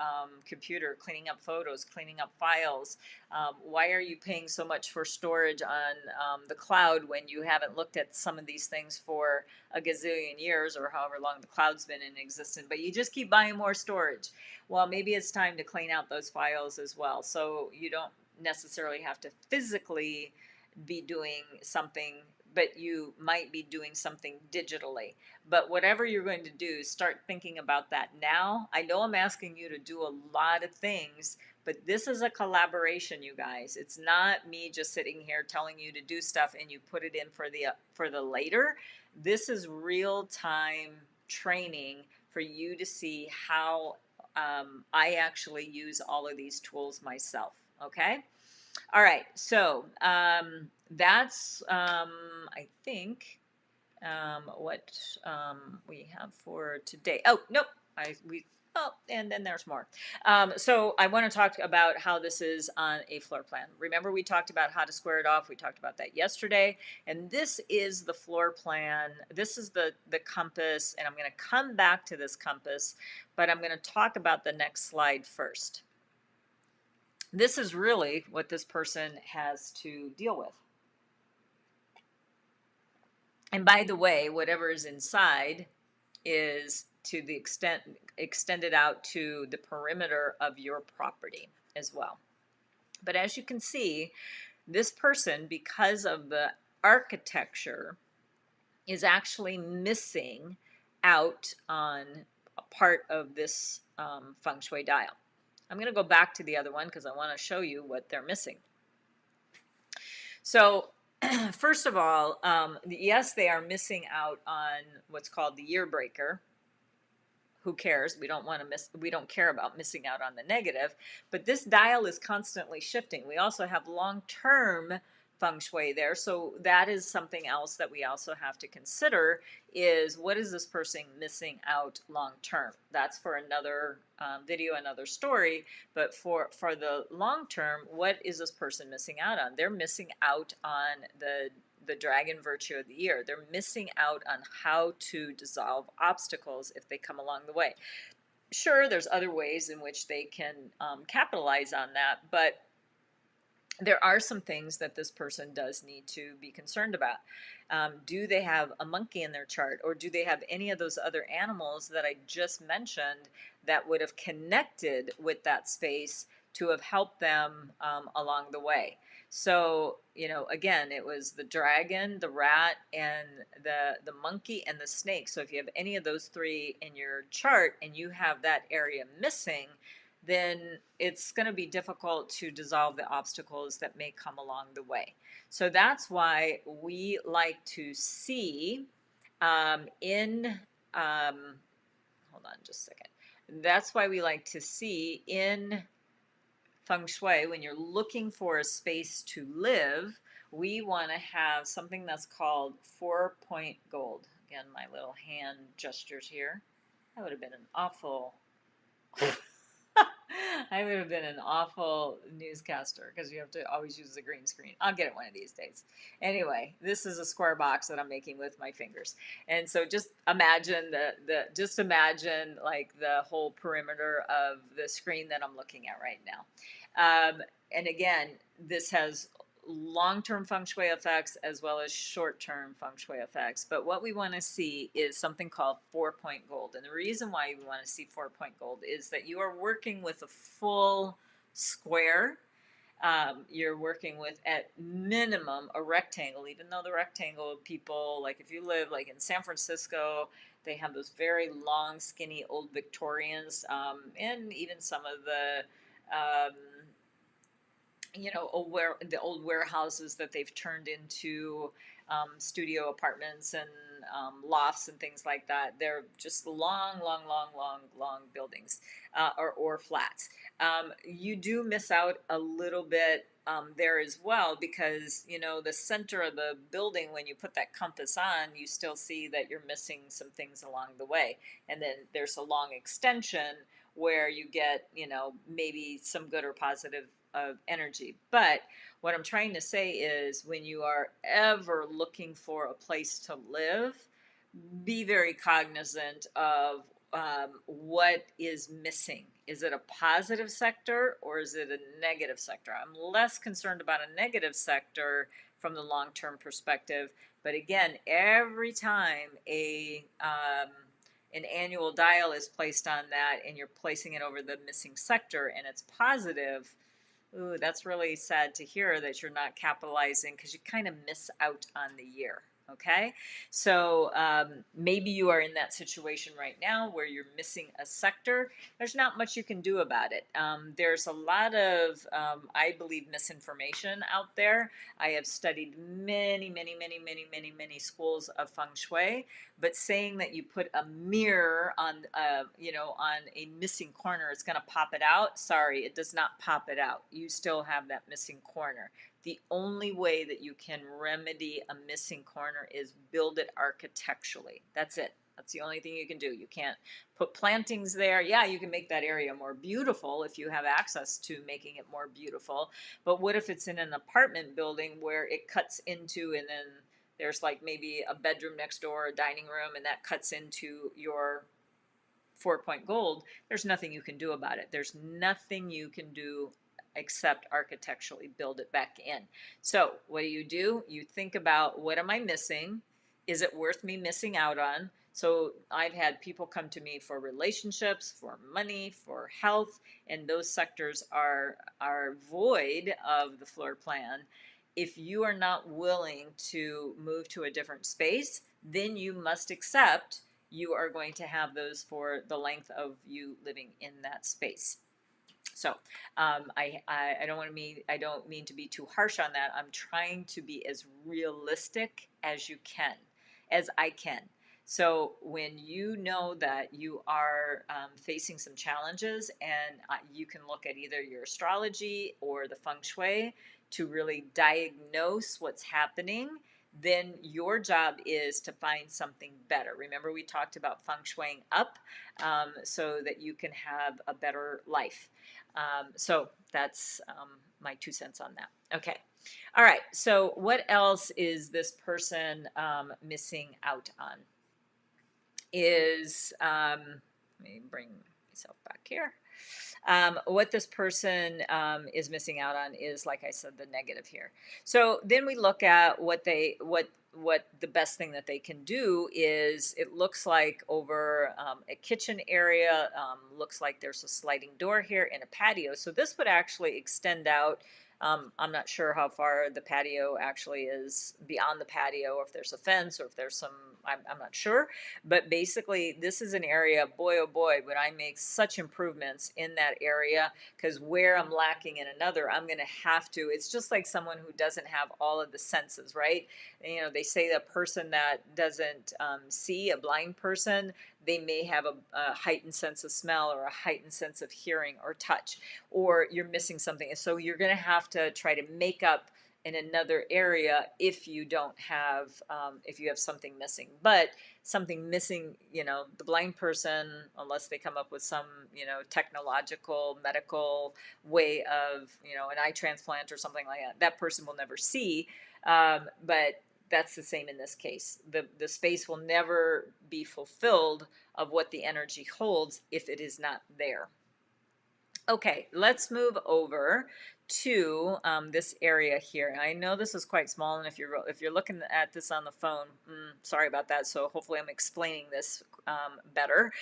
computer, cleaning up photos, cleaning up files. Why are you paying so much for storage on the cloud when you haven't looked at some of these things for a gazillion years, or however long the cloud's been in existence, but you just keep buying more storage? Well, maybe it's time to clean out those files as well. So you don't necessarily have to physically be doing something, but you might be doing something digitally. But whatever you're going to do, start thinking about that now. I know I'm asking you to do a lot of things, but this is a collaboration, you guys. It's not me just sitting here telling you to do stuff and you put it in for the later. This is real time training for you to see how I actually use all of these tools myself. Okay. All right. So that's, I think, what we have for today. Oh, nope. And then there's more. So I want to talk about how this is on a floor plan. Remember, we talked about how to square it off. We talked about that yesterday. And this is the floor plan. This is the compass. And I'm going to come back to this compass, but I'm going to talk about the next slide first. This is really what this person has to deal with. And by the way, whatever is inside is to the extent extended out to the perimeter of your property as well. But as you can see, this person, because of the architecture, is actually missing out on a part of this Feng Shui dial. I'm going to go back to the other one because I want to show you what they're missing. So first of all, yes, they are missing out on what's called the year breaker. Who cares? We don't care about missing out on the negative, but this dial is constantly shifting. We also have long-term Feng Shui there. So that is something else that we also have to consider, is what is this person missing out long term? That's for another video, another story. But for the long term, what is this person missing out on? They're missing out on the dragon virtue of the year. They're missing out on how to dissolve obstacles if they come along the way. Sure, there's other ways in which they can capitalize on that, but there are some things that this person does need to be concerned about. Do they have a monkey in their chart, or do they have any of those other animals that I just mentioned that would have connected with that space to have helped them along the way? So, again, it was the dragon, the rat, and the monkey and the snake. So if you have any of those three in your chart and you have that area missing, then it's going to be difficult to dissolve the obstacles that may come along the way. So that's why we like to see hold on just a second. That's why we like to see in Feng Shui, when you're looking for a space to live, we want to have something that's called 4-point gold. Again, my little hand gestures here. That would have been an awful I would have been an awful newscaster because you have to always use the green screen. I'll get it one of these days. Anyway, this is a square box that I'm making with my fingers. And so just imagine just imagine like the whole perimeter of the screen that I'm looking at right now. And again, this has long-term feng shui effects as well as short-term feng shui effects. But what we want to see is something called 4-point gold. And the reason why we want to see 4-point gold is that you are working with a full square. You're working with, at minimum, a rectangle, even though the rectangle people, like if you live like in San Francisco, they have those very long, skinny old Victorians, and even some of the the old warehouses that they've turned into studio apartments and lofts and things like that. They're just long, long, long, long, long buildings or flats. You do miss out a little bit there as well because, the center of the building, when you put that compass on, you still see that you're missing some things along the way. And then there's a long extension where you get, maybe some good or positive of energy. But what I'm trying to say is when you are ever looking for a place to live, be very cognizant of what is missing. Is it a positive sector or is it a negative sector? I'm less concerned about a negative sector from the long-term perspective. But again, every time an annual dial is placed on that and you're placing it over the missing sector and it's positive, ooh, that's really sad to hear that you're not capitalizing because you kind of miss out on the year. Okay, so maybe you are in that situation right now where you're missing a sector. There's not much you can do about it. There's a lot of, I believe, misinformation out there. I have studied many, many, many, many, many, many schools of feng shui, but saying that you put a mirror on, on a missing corner, it's going to pop it out. Sorry, it does not pop it out. You still have that missing corner. The only way that you can remedy a missing corner is build it architecturally. That's it. That's the only thing you can do. You can't put plantings there. Yeah, you can make that area more beautiful if you have access to making it more beautiful. But what if it's in an apartment building where it cuts into, and then there's like maybe a bedroom next door, a dining room, and that cuts into your 4-point gold? There's nothing you can do about it. There's nothing you can do except architecturally build it back in. So what do? You think about, what am I missing? Is it worth me missing out on? So I've had people come to me for relationships, for money, for health, and those sectors are void of the floor plan. If you are not willing to move to a different space, then you must accept you are going to have those for the length of you living in that space. So I don't mean to be too harsh on that. I'm trying to be as realistic as as I can. So when you know that you are facing some challenges, and you can look at either your astrology or the feng shui to really diagnose what's happening, then your job is to find something better. Remember, we talked about feng shuiing up so that you can have a better life. So that's my 2 cents on that. Okay. All right. So what else is this person missing out on? Let me bring myself back here. What this person is missing out on is, like I said, the negative here. So then we look at what the best thing that they can do is. It looks like over a kitchen area, looks like there's a sliding door here and a patio. So this would actually extend out. I'm not sure how far the patio actually is beyond the patio, or if there's a fence, or if there's some, I'm not sure. But basically, this is an area, boy, oh boy, would I make such improvements in that area, because where I'm lacking in another, I'm going to have to. It's just like someone who doesn't have all of the senses, right? They say a person that doesn't see, a blind person, they may have a heightened sense of smell or a heightened sense of hearing or touch, or you're missing something. So you're going to have to try to make up in another area if you don't have if you have something missing. But something missing, the blind person, unless they come up with some technological medical way of an eye transplant or something like that, that person will never see. But that's the same in this case. The space will never be fulfilled of what the energy holds if it is not there. Okay, let's move over to this area here. I know this is quite small, and if you're looking at this on the phone, sorry about that. So hopefully I'm explaining this better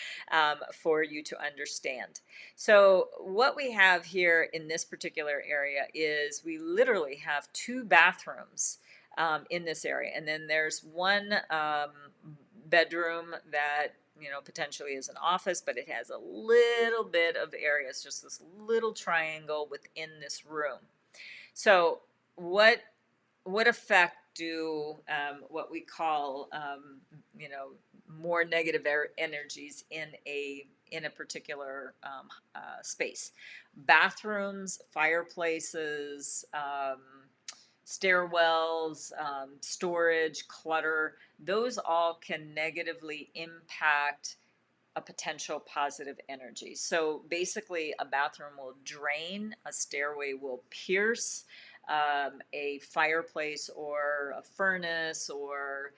for you to understand. So what we have here in this particular area is we literally have two bathrooms in this area, and then there's one bedroom that potentially is an office, but it has a little bit of area. It's just this little triangle within this room. So what effect do what we call more negative energies in a particular space? Bathrooms, fireplaces, stairwells, storage, clutter, those all can negatively impact a potential positive energy. So basically, a bathroom will drain, a stairway will pierce, a fireplace or a furnace or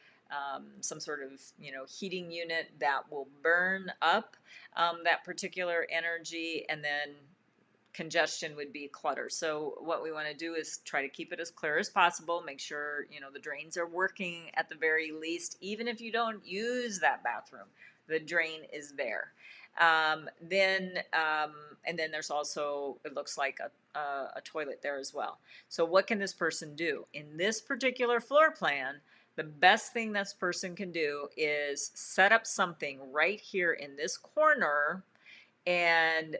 some sort of heating unit that will burn up that particular energy, and then congestion would be clutter. So what we want to do is try to keep it as clear as possible. Make sure the drains are working at the very least, even if you don't use that bathroom. The drain is there. And then there's also, it looks like a toilet there as well. So what can this person do in this particular floor plan? The best thing this person can do is set up something right here in this corner, and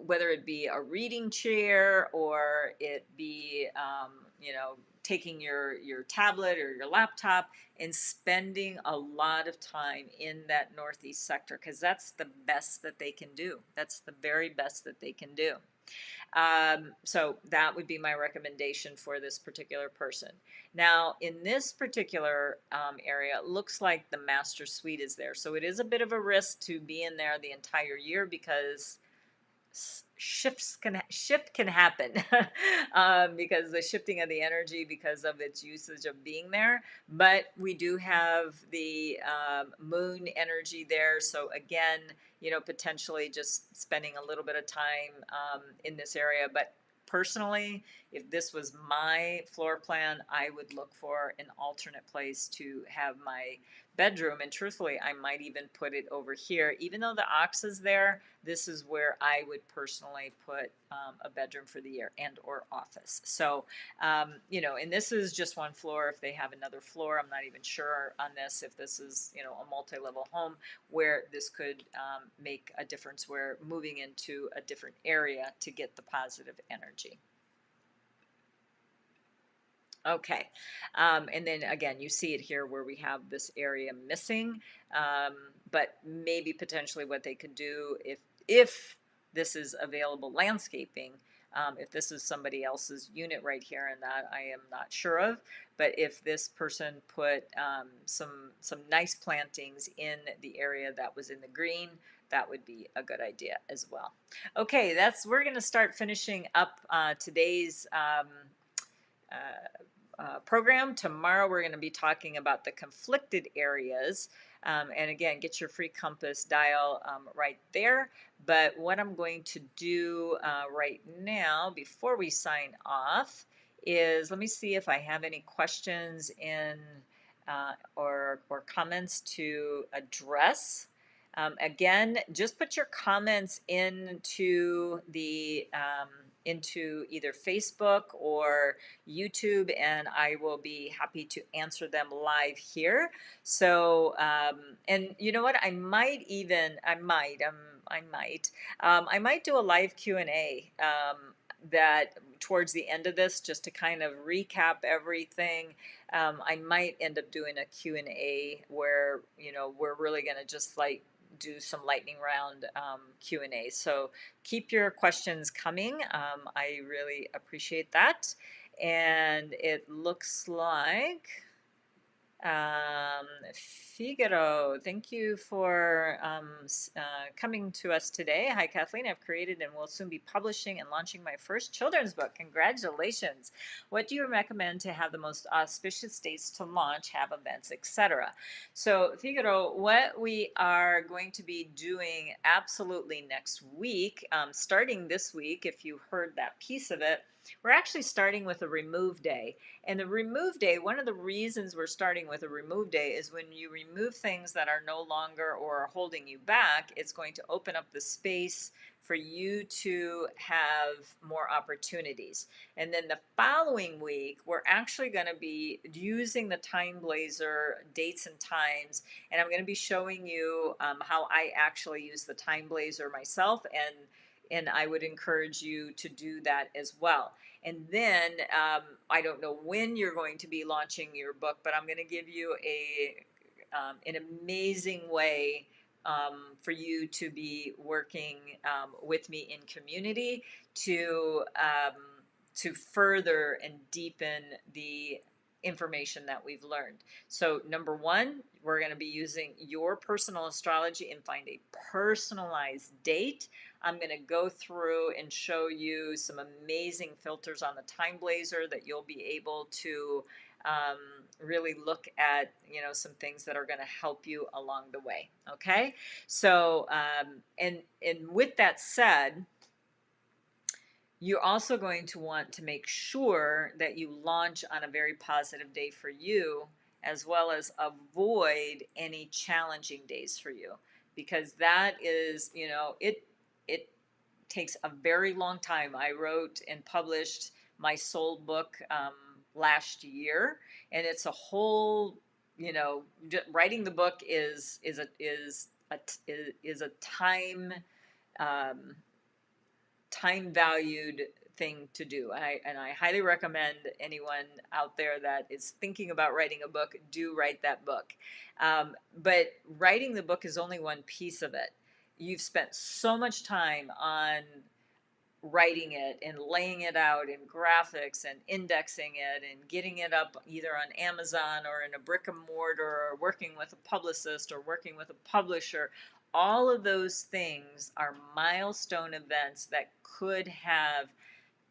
whether it be a reading chair or it be taking your tablet or your laptop and spending a lot of time in that northeast sector, because that's the best that they can do. That's the very best that they can do. So that would be my recommendation for this particular person. Now, in this particular area, it looks like the master suite is there. So it is a bit of a risk to be in there the entire year, because shift can happen because the shifting of the energy because of its usage of being there. But we do have the moon energy there, so again, potentially just spending a little bit of time in this area. But personally, if this was my floor plan, I would look for an alternate place to have my bedroom. And truthfully, I might even put it over here. Even though the ox is there, this is where I would personally put a bedroom for the year and or office. So, and this is just one floor. If they have another floor, I'm not even sure on this, if this is, a multi-level home where this could make a difference, where moving into a different area to get the positive energy. Okay, and then again, you see it here where we have this area missing, but maybe potentially what they could do, if this is available landscaping, if this is somebody else's unit right here, and that I am not sure of, but if this person put some nice plantings in the area that was in the green, that would be a good idea as well. Okay, we're going to start finishing up today's program. Tomorrow we're going to be talking about the conflicted areas, and again, get your free compass dial right there. But what I'm going to do right now before we sign off is, let me see if I have any questions in or comments to address. Again, just put your comments into into either Facebook or YouTube, and I will be happy to answer them live here. So, and you know what? I might do a live Q&A that towards the end of this, just to kind of recap everything. I might end up doing a Q&A where we're really going to just like do some lightning round Q&A. So keep your questions coming. I really appreciate that. And it looks like Figaro, thank you for coming to us today. Hi, Kathleen. I've created and will soon be publishing and launching my first children's book. Congratulations. What do you recommend to have the most auspicious dates to launch, have events, etc.? So, Figaro, what we are going to be doing absolutely next week, starting this week, if you heard that piece of it, we're actually starting with a remove day. And the remove day, one of the reasons we're starting with a remove day is when you remove things that are no longer or are holding you back, it's going to open up the space for you to have more opportunities. And then the following week, we're actually going to be using the TimeBlazr dates and times, and I'm going to be showing you how I actually use the TimeBlazr myself, and I would encourage you to do that as well. And then I don't know when you're going to be launching your book, but I'm going to give you an amazing way for you to be working with me in community to further and deepen the information that we've learned. So number one, we're going to be using your personal astrology and find a personalized date. I'm going to go through and show you some amazing filters on the TimeBlazr that you'll be able to really look at, some things that are going to help you along the way. Okay. So, and with that said, you're also going to want to make sure that you launch on a very positive day for you, as well as avoid any challenging days for you, because that is, it takes a very long time. I wrote and published my soul book last year, and it's a whole, writing the book is a um, time valued thing to do. And I highly recommend anyone out there that is thinking about writing a book, do write that book. But writing the book is only one piece of it. You've spent so much time on writing it and laying it out in graphics and indexing it and getting it up either on Amazon or in a brick and mortar, or working with a publicist or working with a publisher. All of those things are milestone events that could have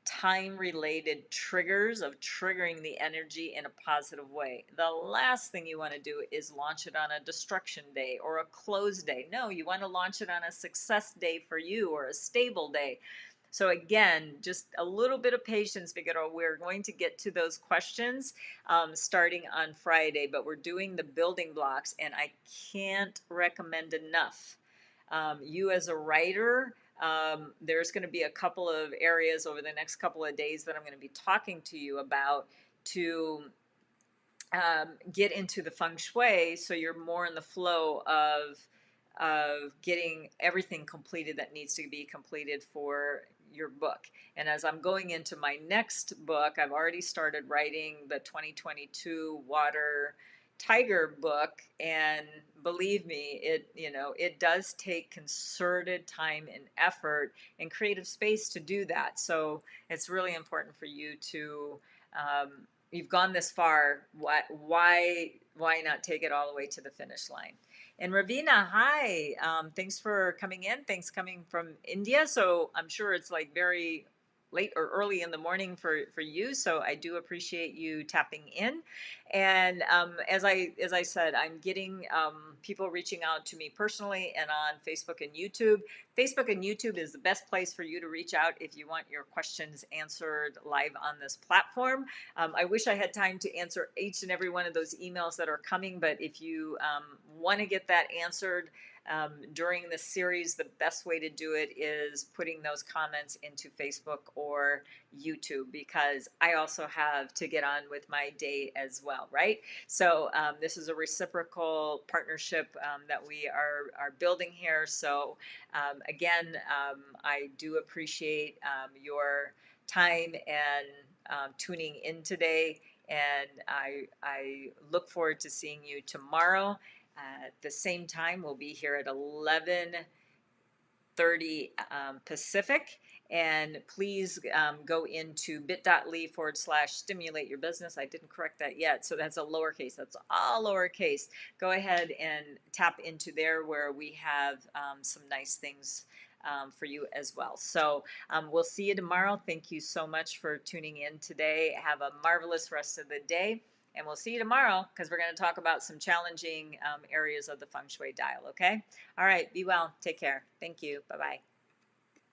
time related triggers of triggering the energy in a positive way. The last thing you want to do is launch it on a destruction day or a close day. No, you want to launch it on a success day for you, or a stable day. So again, just a little bit of patience, Figaro. We're going to get to those questions starting on Friday, but we're doing the building blocks, and I can't recommend enough. You as a writer, there's going to be a couple of areas over the next couple of days that I'm going to be talking to you about to get into the Feng Shui, so you're more in the flow of getting everything completed that needs to be completed for your book. And as I'm going into my next book, I've already started writing the 2022 Water Tiger book, and believe me, it does take concerted time and effort and creative space to do that. So it's really important for you to you've gone this far. Why not take it all the way to the finish line? And Ravina, hi. Thanks for coming in. Thanks coming from India. So I'm sure it's like very late or early in the morning for you. So I do appreciate you tapping in. And as I said, I'm getting people reaching out to me personally and on Facebook and YouTube. Facebook and YouTube is the best place for you to reach out if you want your questions answered live on this platform. I wish I had time to answer each and every one of those emails that are coming, but if you want to get that answered during this series, the best way to do it is putting those comments into Facebook or YouTube, because I also have to get on with my day as well, right? So this is a reciprocal partnership that we are building here. So again, I do appreciate your time and tuning in today, and I look forward to seeing you tomorrow at the same time. We'll be here at 11:30 Pacific, And please go into bit.ly/stimulate your business. I didn't correct that yet. So that's a lowercase. That's all lowercase. Go ahead and tap into there where we have some nice things for you as well. So we'll see you tomorrow. Thank you so much for tuning in today. Have a marvelous rest of the day. And we'll see you tomorrow because we're going to talk about some challenging areas of the Feng Shui dial, okay? All right, be well. Take care. Thank you. Bye-bye.